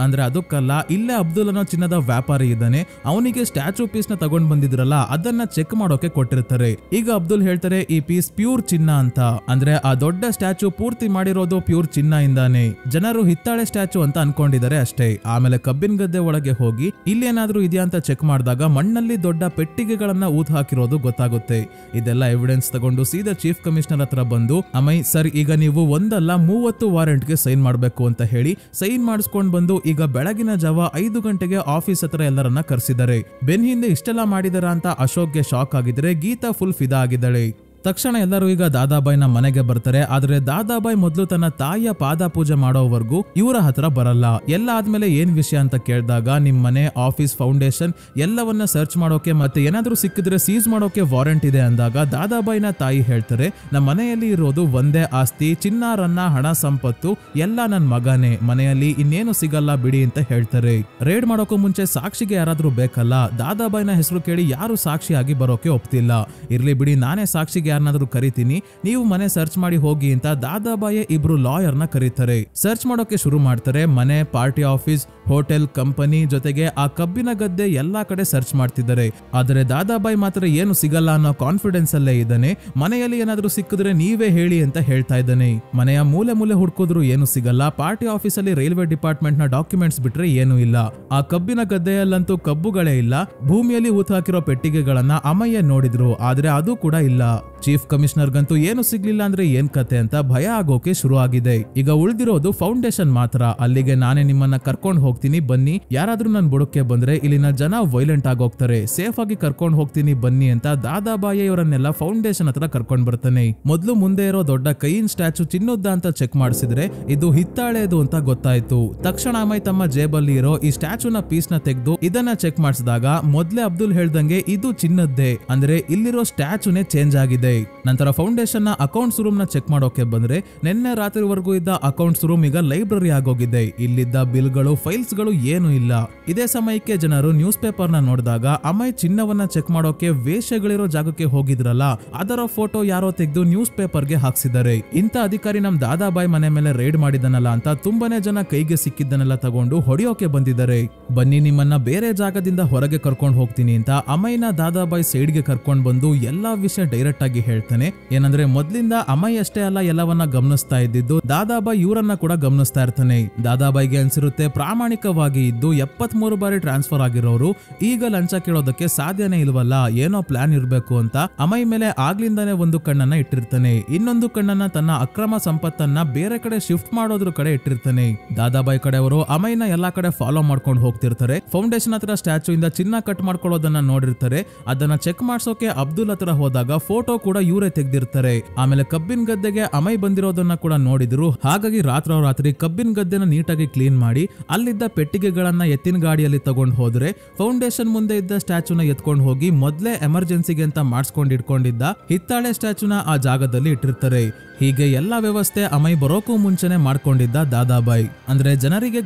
A: ಅಂದ್ರೆ ಅದಕ್ಕಲ್ಲ, ಇಲ್ಲೇ ಅಬ್ದುಲ್ ಅನ್ನೋ ಚಿನ್ನದ ವ್ಯಾಪಾರಿ ಇದ್ದಾನೆ, ಅವನಿಗೆ ಸ್ಟ್ಯಾಚು ಪೀಸ್ ನ ತಗೊಂಡ್ ಬಂದಿದ್ರಲ್ಲ ಅದನ್ನ ಚೆಕ್ ಮಾಡೋಕೆ ಕೊಟ್ಟಿರ್ತಾರೆ. ಈಗ ಅಬ್ದುಲ್ ಹೇಳ್ತಾರೆ ಈ ಪೀಸ್ ಪ್ಯೂರ್ ಚಿನ್ನ ಅಂತ. ಅಂದ್ರೆ ಆ ದೊಡ್ಡ ಸ್ಟ್ಯಾಚು ಪೂರ್ತಿ ಮಾಡಿರೋದು ಪ್ಯೂರ್ ಚಿನ್ನ ಇಂದಾನೆ. ಜನರು ಹಿತ್ತಾಳೆ ಸ್ಟ್ಯಾಚು ಅಂತ ಅನ್ಕೊಂಡಿದ್ದಾರೆ ಅಷ್ಟೇ. ಆಮೇಲೆ ಕಬ್ಬಿನ ಗದ್ದೆ ಒಳಗೆ ಹೋಗಿ ಇಲ್ಲೇನಾದ್ರೂ ಇದೆಯಾ ಅಂತ ಚೆಕ್ ಮಾಡಿದಾಗ ಮಣ್ಣಲ್ಲಿ ದೊಡ್ಡ ಪೆಟ್ಟಿಗೆಗಳನ್ನ ಊತ್ ಹಾಕಿರೋದು ಗೊತ್ತಾಗುತ್ತೆ. ಇದೆಲ್ಲ ಎವಿಡೆನ್ಸ್ ತಗೊಂಡು ಸೀದಾ ಚೀಫ್ ಕಮಿಷನರ್ ಹತ್ರ ಬಂದು, ಅಮೈ ಸರ್ ಈಗ ನೀವು ಒಂದಲ್ಲ 30 ವಾರೆಂಟ್ಗೆ ಸೈನ್ ಮಾಡ್ಬೇಕು ಅಂತ ಹೇಳಿ ಸೈನ್ ಮಾಡಿಸ್ಕೊಂಡ್ ಬಂದು ಈಗ ಬೆಳಗಿನ ಜಾವ 5 ಗಂಟೆಗೆ ಆಫೀಸ್ ಹತ್ರ ಎಲ್ಲರನ್ನ ಕರೆಸಿದ್ದಾರೆ. ಬೆನ್ ಹಿಂದೆ ಇಷ್ಟೆಲ್ಲ ಮಾಡಿದಾರ ಅಂತ ಅಶೋಕ್ಗೆ ಶಾಕ್ ಆಗಿದ್ರೆ ಗೀತಾ ಫುಲ್ ಫಿದಾ ಆಗಿದ್ದಾಳೆ. ತಕ್ಷಣ ಎಲ್ಲರೂ ಈಗ ದಾದಾಬಾಯ್ನ ಮನೆಗೆ ಬರ್ತಾರೆ. ಆದ್ರೆ ದಾದಾಬಾಯ್ ಮೊದಲು ತನ್ನ ತಾಯಿಯ ಪಾದ ಪೂಜೆ ಮಾಡೋವರೆಗೂ ಇವರ ಹತ್ರ ಬರಲ್ಲ. ಎಲ್ಲ ಆದ್ಮೇಲೆ ಏನ್ ವಿಷಯ ಅಂತ ಕೇಳಿದಾಗ, ನಿಮ್ ಮನೆ, ಆಫೀಸ್, ಫೌಂಡೇಶನ್ ಎಲ್ಲವನ್ನ ಸರ್ಚ್ ಮಾಡೋಕೆ ಮತ್ತೆ ಏನಾದ್ರೂ ಸಿಕ್ಕಿದ್ರೆ ಸೀಸ್ ಮಾಡೋಕೆ ವಾರೆಂಟ್ ಇದೆ ಅಂದಾಗ ದಾದಾಬಾಯ್ನ ತಾಯಿ ಹೇಳ್ತಾರೆ, ನಮ್ಮ ಮನೆಯಲ್ಲಿ ಇರೋದು ಒಂದೇ ಆಸ್ತಿ, ಚಿನ್ನಾರನ್ನ, ಹಣ, ಸಂಪತ್ತು ಎಲ್ಲ ನನ್ ಮಗನೇ, ಮನೆಯಲ್ಲಿ ಇನ್ನೇನು ಸಿಗಲ್ಲ ಬಿಡಿ ಅಂತ ಹೇಳ್ತಾರೆ. ರೇಡ್ ಮಾಡೋಕೆ ಮುಂಚೆ ಸಾಕ್ಷಿಗೆ ಯಾರಾದ್ರೂ ಬೇಕಲ್ಲ. ದಾದಾಬಾಯ್ನ ಹೆಸರು ಕೇಳಿ ಯಾರು ಸಾಕ್ಷಿಯಾಗಿ ಬರೋಕೆ ಒಪ್ತಿಲ್ಲ. ಇರ್ಲಿ ಬಿಡಿ, ನಾನೇ ಸಾಕ್ಷಿಗೆ ಯಾರನ್ನಾದ್ರೂ ಕರಿತೀನಿ, ನೀವು ಮನೆ ಸರ್ಚ್ ಮಾಡಿ ಹೋಗಿ ಅಂತ ದಾದಾಬಾಯೇ ಇಬ್ರು ಲಾಯರ್ ನ ಕರೀತಾರೆ. ಸರ್ಚ್ ಮಾಡೋಕೆ ಶುರು ಮಾಡ್ತಾರೆ. ಮನೆ, ಪಾರ್ಟಿ ಆಫೀಸ್, ಹೋಟೆಲ್, ಕಂಪನಿ ಜೊತೆಗೆ ಆ ಕಬ್ಬಿನ ಗದ್ದೆ ಎಲ್ಲಾ ಕಡೆ ಸರ್ಚ್ ಮಾಡ್ತಿದ್ದಾರೆ. ಆದ್ರೆ ದಾದಾಬಾಯ್ ಮಾತ್ರ ಏನು ಸಿಗಲ್ಲ ಅನ್ನೋ ಕಾನ್ಫಿಡೆನ್ಸ್ ಅಲ್ಲೇ ಇದ್ದಾನೆ. ಮನೆಯಲ್ಲಿ ಏನಾದ್ರೂ ಸಿಕ್ಕಿದ್ರೆ ನೀವೇ ಹೇಳಿ ಅಂತ ಹೇಳ್ತಾ ಇದ್ದಾನೆ. ಮನೆಯ ಮೂಲೆ ಮೂಲೆ ಹುಡ್ಕಿದ್ರು ಏನು ಸಿಗಲ್ಲ. ಪಾರ್ಟಿ ಆಫೀಸ್ ಅಲ್ಲಿ ರೈಲ್ವೆ ಡಿಪಾರ್ಟ್ಮೆಂಟ್ ನ ಡಾಕ್ಯುಮೆಂಟ್ಸ್ ಬಿಟ್ರೆ ಏನು ಇಲ್ಲ. ಆ ಕಬ್ಬಿನ ಗದ್ದೆಯಲ್ಲಂತೂ ಕಬ್ಬುಗಳೇ ಇಲ್ಲ. ಭೂಮಿಯಲ್ಲಿ ಹೂತು ಹಾಕಿರೋ ಪೆಟ್ಟಿಗೆಗಳನ್ನ ಅಮಯ್ಯ ನೋಡಿದ್ರು, ಆದ್ರೆ ಅದು ಕೂಡ ಇಲ್ಲ. ಚೀಫ್ ಕಮಿಷನರ್ಗಂತೂ ಏನು ಸಿಗ್ಲಿಲ್ಲ ಅಂದ್ರೆ ಏನ್ ಕತೆ ಅಂತ ಭಯ ಆಗೋಕೆ ಶುರು ಆಗಿದೆ. ಈಗ ಉಳಿದಿರೋದು ಫೌಂಡೇಶನ್ ಮಾತ್ರ. ಅಲ್ಲಿಗೆ ನಾನೇ ನಿಮ್ಮನ್ನ ಕರ್ಕೊಂಡು ಹೋಗ್ತೀನಿ ಬನ್ನಿ, ಯಾರಾದ್ರೂ ನನ್ ಬುಡಕ್ಕೆ ಬಂದ್ರೆ ಇಲ್ಲಿನ ಜನ ವೈಲೆಂಟ್ ಆಗೋಗ್ತಾರೆ, ಸೇಫ್ ಆಗಿ ಕರ್ಕೊಂಡು ಹೋಗ್ತೀನಿ ಬನ್ನಿ ಅಂತ ದಾದಾಬಾಯಿ ಅವರನ್ನೆಲ್ಲ ಫೌಂಡೇಶನ್ ಹತ್ರ ಕರ್ಕೊಂಡ್ ಬರ್ತಾನೆ. ಮೊದ್ಲು ಮುಂದೆ ಇರೋ ದೊಡ್ಡ ಕೈಯಿನ ಸ್ಟ್ಯಾಚು ಚಿನ್ನದ ಅಂತ ಚೆಕ್ ಮಾಡಿಸಿದ್ರೆ ಇದು ಹಿತ್ತಾಳೆದು ಅಂತ ಗೊತ್ತಾಯ್ತು. ತಕ್ಷಣ ಅಮಯ್ ತಮ್ಮ ಜೇಬಲ್ಲಿ ಇರೋ ಈ ಸ್ಟ್ಯಾಚುನ ಪೀಸ್ ನ ತೆಗೆದು ಇದನ್ನ ಚೆಕ್ ಮಾಡಿಸಿದಾಗ ಮೊದ್ಲೇ ಅಬ್ದುಲ್ ಹೇಳ್ದಂಗೆ ಇದು ಚಿನ್ನದ್ದೇ, ಅಂದ್ರೆ ಇಲ್ಲಿರೋ ಸ್ಟ್ಯಾಚುನೇ ಚೇಂಜ್ ಆಗಿದೆ. ನಂತರ ಫೌಂಡೇಶನ್ ನ ಅಕೌಂಟ್ಸ್ ರೂಮ್ ನ ಚೆಕ್ ಮಾಡೋಕೆ ಬಂದ್ರೆ ನಿನ್ನೆ ರಾತ್ರಿವರೆಗೂ ಇದ್ದ ಅಕೌಂಟ್ಸ್ ರೂಮ್ ಈಗ ಲೈಬ್ರರಿ ಆಗೋಗಿದೆ. ಇಲ್ಲಿದ್ದ ಬಿಲ್ಗಳು, ಫೈಲ್ಸ್ ಗಳು ಏನು ಇಲ್ಲ. ಇದೇ ಸಮಯಕ್ಕೆ ಜನರು ನ್ಯೂಸ್ ಪೇಪರ್ ನ ನೋಡಿದಾಗ ಅಮಯ್ ಚಿನ್ನವನ್ನ ಚೆಕ್ ಮಾಡೋಕೆ ವೇಷಗಳಿರೋ ಜಾಗಕ್ಕೆ ಹೋಗಿದ್ರಲ್ಲ ಅದರ ಫೋಟೋ ಯಾರೋ ತೆಗೆದು ನ್ಯೂಸ್ ಪೇಪರ್ ಗೆ ಹಾಕ್ಸಿದ್ದಾರೆ. ಇಂತ ಅಧಿಕಾರಿ ನಮ್ ದಾದಾಬಾಯ್ ಮನೆ ಮೇಲೆ ರೈಡ್ ಮಾಡಿದನಲ್ಲ ಅಂತ ತುಂಬಾನೇ ಜನ ಕೈಗೆ ಸಿಕ್ಕಿದ್ದನ್ನೆಲ್ಲ ತಗೊಂಡು ಹೊಡೆಯೋಕೆ ಬಂದಿದ್ದಾರೆ. ಬನ್ನಿ ನಿಮ್ಮನ್ನ ಬೇರೆ ಜಾಗದಿಂದ ಹೊರಗೆ ಕರ್ಕೊಂಡು ಹೋಗ್ತೀನಿ ಅಂತ ಅಮಯ್ನ ದಾದಾಬಾಯ್ ಸೈಡ್ ಗೆ ಕರ್ಕೊಂಡು ಬಂದು ಎಲ್ಲಾ ವಿಷಯ ಡೈರೆಕ್ಟ್ ಆಗಿ ಹೇಳ್ತಾನೆ. ಏನಂದ್ರೆ ಮೊದ್ಲಿಂದ ಅಮಯ್ ಅಷ್ಟೇ ಅಲ್ಲ ಎಲ್ಲವನ್ನ ಗಮನಿಸ್ತಾ ಇದ್ದಿದ್ದು, ದಾದಾಬಾಯ್ ಇವರನ್ನ ಕೂಡ ಗಮನಿಸ್ತಾ ಇರ್ತಾನೆ. ದಾದಾಬಾಯ್ಗೆ ಅನ್ಸಿರುತ್ತೆ ಪ್ರಾಮಾಣಿಕವಾಗಿ ಇದ್ದು 73 ಬಾರಿ ಟ್ರಾನ್ಸ್ಫರ್ ಆಗಿರೋರು ಈಗ ಲಂಚ ಕೇಳೋದಕ್ಕೆ ಸಾಧ್ಯನೇ ಇಲ್ವಲ್ಲ, ಏನೋ ಪ್ಲಾನ್ ಇರ್ಬೇಕು ಅಂತ ಅಮಯ್ ಮೇಲೆ ಆಗ್ಲಿಂದಾನೆ ಒಂದು ಕಣ್ಣನ್ನ ಇಟ್ಟಿರ್ತಾನೆ. ಇನ್ನೊಂದು ಕಣ್ಣನ್ನ ತನ್ನ ಅಕ್ರಮ ಸಂಪತ್ತನ್ನ ಬೇರೆ ಕಡೆ ಶಿಫ್ಟ್ ಮಾಡೋದ್ರ ಕಡೆ ಇಟ್ಟಿರ್ತಾನೆ. ದಾದಾಬಾಯ್ ಕಡೆಯವರು ಅಮಯ್ನ ಎಲ್ಲಾ ಕಡೆ ಫಾಲೋ ಮಾಡ್ಕೊಂಡು ಹೋಗ್ತಿರ್ತಾರೆ. ಫೌಂಡೇಶನ್ ಹತ್ರ ಸ್ಟ್ಯಾಚು ಇಂದ ಚಿನ್ನ ಕಟ್ ಮಾಡ್ಕೊಳ್ಳೋದನ್ನ ನೋಡಿರ್ತಾರೆ. ಅದನ್ನ ಚೆಕ್ ಮಾಡ್ಸೋಕೆ ಅಬ್ದುಲ್ ಹತ್ರ ಹೋದಾಗ ಫೋಟೋ ಕೂಡ ಇವರೇ ತೆಗ್ದಿರ್ತಾರೆ. ಆಮೇಲೆ ಕಬ್ಬಿನ ಗದ್ದೆಗೆ ಅಮಯ್ ಬಂದಿರೋದನ್ನ ಕೂಡ ನೋಡಿದ್ರು. ಹಾಗಾಗಿ ರಾತ್ರಿ ಕಬ್ಬಿನ ಗದ್ದೆನ ನೀಟಾಗಿ ಕ್ಲೀನ್ ಮಾಡಿ ಅಲ್ಲಿದ್ದ ಪೆಟ್ಟಿಗೆಗಳನ್ನ ಎತ್ತಿನ ಗಾಡಿಯಲ್ಲಿ ತಗೊಂಡು ಹೋದ್ರೆ ಫೌಂಡೇಶನ್ ಮುಂದೆ ಇದ್ದ ಸ್ಟ್ಯಾಚುನ ಎತ್ಕೊಂಡು ಹೋಗಿ ಮೊದ್ಲೇ ಎಮರ್ಜೆನ್ಸಿಗೆ ಅಂತ ಮಾಡಿಸ್ಕೊಂಡು ಇಟ್ಕೊಂಡಿದ್ದ ಹಿತ್ತಾಳೆ ಸ್ಟ್ಯಾಚುನ ಆ ಜಾಗದಲ್ಲಿ ಇಟ್ಟಿರ್ತಾರೆ. ಹೀಗೆ ಎಲ್ಲಾ ವ್ಯವಸ್ಥೆ ಅಮಯ್ ಬರೋಕೂ ಮುಂಚೆನೆ ಮಾಡ್ಕೊಂಡಿದ್ದ ದಾದಾಬಾಯ್. ಅಂದ್ರೆ ಜನರಿಗೆ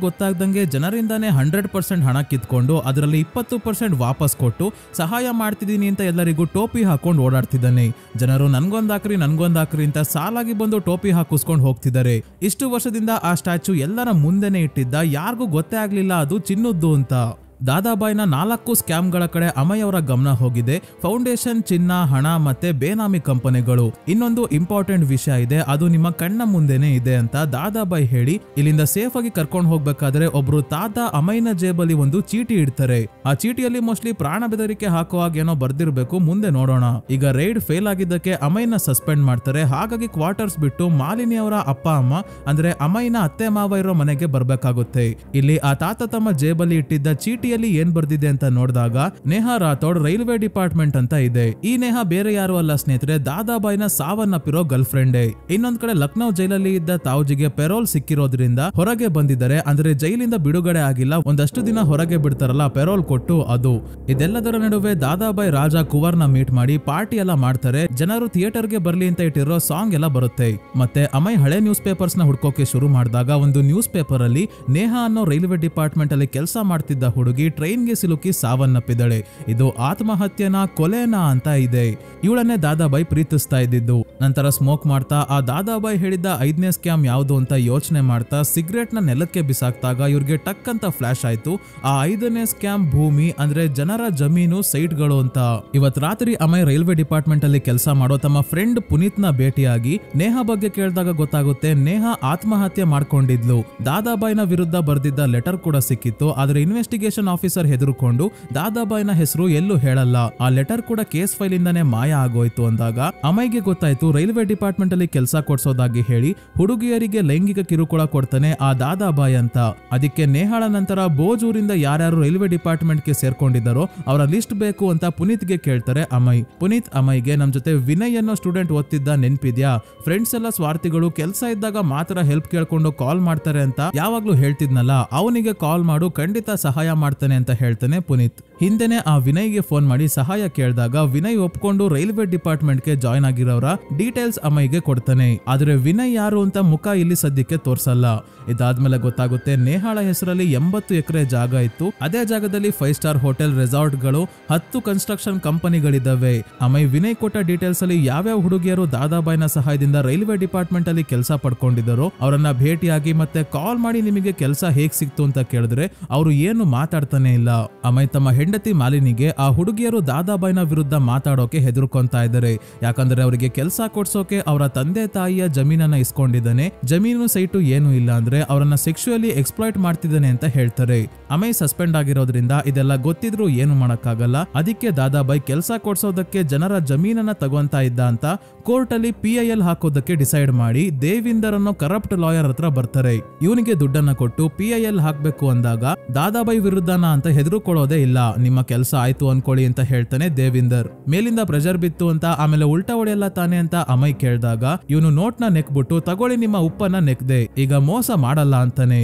A: ಗೊತ್ತಾಗ್ದಂಗೆ ಜನರಿಂದಾನೇ 100% ಹಣ ಕಿತ್ಕೊಂಡು ಅದರಲ್ಲಿ 20% ವಾಪಸ್ ಕೊಟ್ಟು ಸಹಾಯ ಮಾಡ್ತಿದ್ದೀನಿ ಅಂತ ಎಲ್ಲರಿಗೂ ಟೋಪಿ ಹಾಕೊಂಡು ಓಡಾಡ್ತಿದ್ದಾನೆ. ಜನರು ನನ್ಗೊಂದಾಕ್ರಿ ಅಂತ ಸಾಲಾಗಿ ಬಂದು ಟೋಪಿ ಹಾಕಿಸ್ಕೊಂಡು ಹೋಗ್ತಿದ್ದಾರೆ. ಇಷ್ಟು ವರ್ಷದಿಂದ ಆ ಸ್ಟ್ಯಾಚು ಎಲ್ಲರ ಮುಂದೆನೆ ಇಟ್ಟಿದ್ದ, ಯಾರಿಗೂ ಗೊತ್ತೇ ಆಗ್ಲಿಲ್ಲ ಅದು ಚಿನ್ನದ್ದು ಅಂತ. ದಾದಾಬಾಯ್ನ 4 ಸ್ಕ್ಯಾಮ್ಗಳ ಕಡೆ ಅಮಯ್ ಅವರ ಗಮನ ಹೋಗಿದೆ. ಫೌಂಡೇಶನ್, ಚಿನ್ನ, ಹಣ ಮತ್ತೆ ಬೇನಾಮಿ ಕಂಪನಿಗಳು. ಇನ್ನೊಂದು ಇಂಪಾರ್ಟೆಂಟ್ ವಿಷಯ ಇದೆ, ಅದು ನಿಮ್ಮ ಕಣ್ಣ ಮುಂದೆನೆ ಇದೆ ಅಂತ ದಾದಾಬಾಯ್ ಹೇಳಿ ಇಲ್ಲಿಂದ ಸೇಫ್ ಆಗಿ ಕರ್ಕೊಂಡು ಹೋಗ್ಬೇಕಾದ್ರೆ ಒಬ್ರು ತಾತ ಅಮಯ್ನ ಜೇಬಲ್ಲಿ ಒಂದು ಚೀಟಿ ಇಡ್ತಾರೆ. ಆ ಚೀಟಿಯಲ್ಲಿ ಮೋಸ್ಟ್ಲಿ ಪ್ರಾಣ ಬೆದರಿಕೆ ಹಾಕುವಾಗ ಏನೋ ಬರ್ದಿರ್ಬೇಕು, ಮುಂದೆ ನೋಡೋಣ. ಈಗ ರೈಡ್ ಫೇಲ್ ಆಗಿದ್ದಕ್ಕೆ ಅಮಯ್ನ ಸಸ್ಪೆಂಡ್ ಮಾಡ್ತಾರೆ. ಹಾಗಾಗಿ ಕ್ವಾರ್ಟರ್ಸ್ ಬಿಟ್ಟು ಮಾಲಿನಿ ಅವರ ಅಪ್ಪ ಅಮ್ಮ ಅಂದ್ರೆ ಅಮಯ್ನ ಅತ್ತೆ ಮಾವ ಇರೋ ಮನೆಗೆ ಬರ್ಬೇಕಾಗುತ್ತೆ. ಇಲ್ಲಿ ಆ ತಾತ ತಮ್ಮ ಜೇಬಲ್ಲಿ ಇಟ್ಟಿದ್ದ ಚೀಟಿಯಲ್ಲಿ ಏನ್ ಬರ್ದಿದೆ ಅಂತ ನೋಡಿದಾಗ ನೇಹಾ ರಾಥೋಡ್ ರೈಲ್ವೆ ಡಿಪಾರ್ಟ್ಮೆಂಟ್ ಅಂತ ಇದೆ. ಈ ನೇಹಾ ಬೇರೆ ಯಾರು ಅಲ್ಲ ಸ್ನೇಹಿತರೆ, ದಾದಾಬಾಯ್ನ ಸಾವನ್ನಪ್ಪಿರೋ ಗರ್ಲ್ ಫ್ರೆಂಡೇ. ಇನ್ನೊಂದ್ ಕಡೆ ಲಕ್ನೋ ಜೈಲಲ್ಲಿ ಇದ್ದ ತಾವ್ಜಿಗೆ ಪೆರೋಲ್ ಸಿಕ್ಕಿರೋದ್ರಿಂದ ಹೊರಗೆ ಬಂದಿದ್ದಾರೆ. ಅಂದ್ರೆ ಜೈಲಿಂದ ಬಿಡುಗಡೆ ಆಗಿಲ್ಲ, ಒಂದಷ್ಟು ದಿನ ಹೊರಗೆ ಬಿಡ್ತಾರಲ್ಲ ಪೆರೋಲ್ ಕೊಟ್ಟು, ಅದು. ಇದೆಲ್ಲದರ ನಡುವೆ ದಾದಾಬಾಯ್ ರಾಜ ಕುವರ್ನ ಮೀಟ್ ಮಾಡಿ ಪಾರ್ಟಿ ಎಲ್ಲ ಮಾಡ್ತಾರೆ. ಜನರು ಥಿಯೇಟರ್ಗೆ ಬರ್ಲಿ ಅಂತ ಇಟ್ಟಿರೋ ಸಾಂಗ್ ಎಲ್ಲ ಬರುತ್ತೆ. ಮತ್ತೆ ಅಮಯ್ ಹಳೆ ನ್ಯೂಸ್ ಪೇಪರ್ಸ್ ನ ಹುಡ್ಕೋಕೆ ಶುರು ಮಾಡಿದಾಗ ಒಂದು ನ್ಯೂಸ್ ಪೇಪರ್ ಅಲ್ಲಿ ನೇಹಾ ಅನ್ನೋ ರೈಲ್ವೆ ಡಿಪಾರ್ಟ್ಮೆಂಟ್ ಅಲ್ಲಿ ಕೆಲಸ ಮಾಡ್ತಿದ್ದ ಹುಡುಗಿ ಟ್ರೈನ್ಗೆ ಸಿಲುಕಿ ಸಾವನ್ನಪ್ಪಿದಳೆ. ಇದು ಆತ್ಮಹತ್ಯೆನಾ ಕೊಲೆನಾ ಅಂತ ಇದೆ. ಇವಳನ್ನೇ ದಾದಾಬಾಯ್ ಪ್ರೀತಿಸ್ತಾ ಇದ್ದಿದ್ದು. ನಂತರ ಸ್ಮೋಕ್ ಮಾಡ್ತಾ ಆ ದಾದಾಬಾಯ್ ಹೇಳಿದ್ದ 5ನೇ ಸ್ಕ್ಯಾಮ್ ಯಾವುದು ಅಂತ ಯೋಚನೆ ಮಾಡ್ತಾ ಸಿಗರೇಟ್ ನ ನೆಲಕ್ಕೆ ಬಿಸಾಕ್ತಾಗ ಇವ್ರಿಗೆ ಟಕ್ ಅಂತ ಫ್ಲಾಶ್ ಆಯ್ತು. ಆ 5ನೇ ಸ್ಕ್ಯಾಮ್ ಭೂಮಿ ಅಂದ್ರೆ ಜನರ ಜಮೀನು, ಸೈಟ್ಗಳು ಅಂತ. ಇವತ್ ರಾತ್ರಿ ಅಮಯ್ ರೈಲ್ವೆ ಡಿಪಾರ್ಟ್ಮೆಂಟ್ ಅಲ್ಲಿ ಕೆಲಸ ಮಾಡೋ ತಮ್ಮ ಫ್ರೆಂಡ್ ಪುನೀತ್ ನ ಭೇಟಿಯಾಗಿ ನೇಹಾ ಬಗ್ಗೆ ಕೇಳಿದಾಗ ಗೊತ್ತಾಗುತ್ತೆ ನೇಹಾ ಆತ್ಮಹತ್ಯೆ ಮಾಡ್ಕೊಂಡಿದ್ಲು. ದಾದಾಬಾಯ್ನ ವಿರುದ್ಧ ಬರ್ದಿದ್ದ ಲೆಟರ್ ಕೂಡ ಸಿಕ್ಕಿತ್ತು. ಆದ್ರೆ ಇನ್ವೆಸ್ಟಿಗೇಷನ್ ಆಫೀಸರ್ ಹೆದರ್ಕೊಂಡು ದಾದಾಬಾಯ್ನ ಹೆಸರು ಎಲ್ಲೂ ಹೇಳಲ್ಲ. ಆ ಲೆಟರ್ ಕೂಡ ಕೇಸ್ ಫೈಲ್ ಇಂದಾನೆ ಮಾಯ ಆಗೋಯ್ತು ಅಂದಾಗ ಅಮಯ್ಗೆ ಗೊತ್ತಾಯ್ತು ರೈಲ್ವೆ ಡಿಪಾರ್ಟ್ಮೆಂಟ್ ಅಲ್ಲಿ ಕೆಲಸ ಕೊಡ್ಸೋದಾಗಿ ಹೇಳಿ ಹುಡುಗಿಯರಿಗೆ ಲೈಂಗಿಕ ಕಿರುಕುಳ ಕೊಡ್ತಾನೆ ಆ ದಾದಾಬಾಯ್ ಅಂತ. ಅದಕ್ಕೆ ನೇಹಾಳ ನಂತರ ಬೋಜೂರಿಂದ ಯಾರ್ಯಾರು ರೈಲ್ವೆ ಡಿಪಾರ್ಟ್ಮೆಂಟ್ ಗೆ ಸೇರ್ಕೊಂಡಿದ್ದಾರೋ ಅವರ ಲಿಸ್ಟ್ ಬೇಕು ಅಂತ ಪುನೀತ್ಗೆ ಕೇಳ್ತಾರೆ ಅಮಯ್. ಪುನೀತ್ ಅಮಯ್ಗೆ ನಮ್ ಜೊತೆ ವಿನಯ್ ಅನ್ನೋ ಸ್ಟೂಡೆಂಟ್ ಓದ್ತಿದ್ದ ನೆನ್ಪಿದ್ಯಾ, ಫ್ರೆಂಡ್ಸ್ ಎಲ್ಲ ಸ್ವಾರ್ಥಿಗಳು, ಕೆಲಸ ಇದ್ದಾಗ ಮಾತ್ರ ಹೆಲ್ಪ್ ಕೇಳ್ಕೊಂಡು ಕಾಲ್ ಮಾಡ್ತಾರೆ ಅಂತ ಯಾವಾಗ್ಲೂ ಹೇಳ್ತಿದ್ನಲ್ಲ, ಅವನಿಗೆ ಕಾಲ್ ಮಾಡು, ಖಂಡಿತ ಸಹಾಯ ಮಾಡ್ತಾನೆ ಅಂತ ಹೇಳ್ತಾನೆ ಪುನೀತ್. ಹಿಂದೆನೆ ಆ ವಿನಯ್ಗೆ ಫೋನ್ ಮಾಡಿ ಸಹಾಯ ಕೇಳಿದಾಗ ವಿನಯ್ ಒಪ್ಕೊಂಡು ರೈಲ್ವೆ ಡಿಪಾರ್ಟ್ಮೆಂಟ್ ಗೆ ಜಾಯ್ನ್ ಆಗಿರೋರ ಡೀಟೇಲ್ಸ್ ಅಮಯ್ಗೆ ಕೊಡ್ತಾನೆ. ಆದ್ರೆ ವಿನಯ್ ಯಾರು ಅಂತ ಮುಖ ಇಲ್ಲಿ ಸದ್ಯಕ್ಕೆ ತೋರ್ಸಲ್ಲ. ಇದಾದ್ಮೇಲೆ ಗೊತ್ತಾಗುತ್ತೆ ನೇಹಾಳ ಹೆಸರಲ್ಲಿ 80 ಎಕರೆ ಜಾಗ ಇತ್ತು. ಅದೇ ಜಾಗದಲ್ಲಿ 5 ಸ್ಟಾರ್ ಹೋಟೆಲ್, ರೆಸಾರ್ಟ್ ಗಳು, 10 ಕನ್ಸ್ಟ್ರಕ್ಷನ್ ಕಂಪನಿಗಳಿದ್ದಾವೆ. ಅಮಯ್ ವಿನಯ್ ಕೊಟ್ಟ ಡೀಟೇಲ್ಸ್ ಅಲ್ಲಿ ಯಾವ್ಯಾವ ಹುಡುಗಿಯರು ದಾದಾಬಾಯ್ನ ಸಹಾಯದಿಂದ ರೈಲ್ವೆ ಡಿಪಾರ್ಟ್ಮೆಂಟ್ ಅಲ್ಲಿ ಕೆಲಸ ಪಡ್ಕೊಂಡಿದ್ದಾರೋ ಅವರನ್ನ ಭೇಟಿಯಾಗಿ ಮತ್ತೆ ಕಾಲ್ ಮಾಡಿ ನಿಮಗೆ ಕೆಲಸ ಹೇಗ್ ಸಿಕ್ತು ಅಂತ ಕೇಳಿದ್ರೆ ಅವರು ಏನು ಮಾತಾಡ್ತಾನೆ ಇಲ್ಲ. ಅಮಯ್ ತಮ್ಮ ಹೆಂಡತಿ ಮಾಲಿನಿಗೆ ಆ ಹುಡುಗಿಯರು ದಾದಾಬಾಯ್ನ ವಿರುದ್ಧ ಮಾತಾಡೋಕೆ ಹೆದರ್ಕೊಂತಾ ಇದ್ದಾರೆ. ಯಾಕಂದ್ರೆ ಅವರಿಗೆ ಕೆಲಸ ಕೊಡ್ಸೋಕೆ ಅವರ ತಂದೆ ತಾಯಿಯ ಜಮೀನನ್ನ ಇಸ್ಕೊಂಡಿದ್ದಾನೆ. ಜಮೀನು ಸೈಟು ಏನು ಇಲ್ಲ ಅಂದ್ರೆ ಅವರನ್ನ ಸೆಕ್ಸುಯಲಿ ಎಕ್ಸ್ಪ್ಲಾಯ್ಟ್ ಮಾಡ್ತಿದ್ದಾನೆ ಅಂತ ಹೇಳ್ತಾರೆ. ಅಮಯ್ ಸಸ್ಪೆಂಡ್ ಆಗಿರೋದ್ರಿಂದ ಇದೆಲ್ಲ ಗೊತ್ತಿದ್ರು ಏನು ಮಾಡಕ್ಕಾಗಲ್ಲ. ಅದಕ್ಕೆ ದಾದಾಬಾಯ್ ಕೆಲಸ ಕೊಡ್ಸೋದಕ್ಕೆ ಜನರ ಜಮೀನನ್ನ ತಗೊಂತಾ ಇದ್ದ ಅಂತ ಕೋರ್ಟ್ ಅಲ್ಲಿ PIL ಹಾಕೋದಕ್ಕೆ ಡಿಸೈಡ್ ಮಾಡಿ ದೇವಿಂದರ್ ಅನ್ನೋ ಕರಪ್ಟ್ ಲಾಯರ್ ಹತ್ರ ಬರ್ತಾರೆ. ಇವನಿಗೆ ದುಡ್ಡನ್ನ ಕೊಟ್ಟು PIL ಹಾಕ್ಬೇಕು ಅಂದಾಗ ದಾದಾಬಾಯ್ ವಿರುದ್ಧನ ಅಂತ ಹೆದರ್ಕೊಳ್ಳೋದೇ ಇಲ್ಲ. ನಿಮ್ಮ ಕೆಲಸ ಆಯ್ತು ಅನ್ಕೊಳ್ಳಿ ಅಂತ ಹೇಳ್ತಾನೆ ದೇವಿಂದರ್. ಮೇಲಿಂದ ಪ್ರೆಷರ್ ಬಿತ್ತು ಅಂತ, ಆಮೇಲೆ ಉಲ್ಟಾ ಹೊಡೆಯಲ್ಲ ತಾನೆ ಅಂತ ಅಮಯ್ ಕೇಳಿದಾಗ ಇವನು ನೋಟ್ ನ ನೆಕ್ಬಿಟ್ಟು ತಗೊಳ್ಳಿ ನಿಮ್ಮ ಉಪ್ಪನ್ನ ನೆಕ್ದೆ, ಈಗ ಮೋಸ ಮಾಡಲ್ಲ ಅಂತಾನೆ.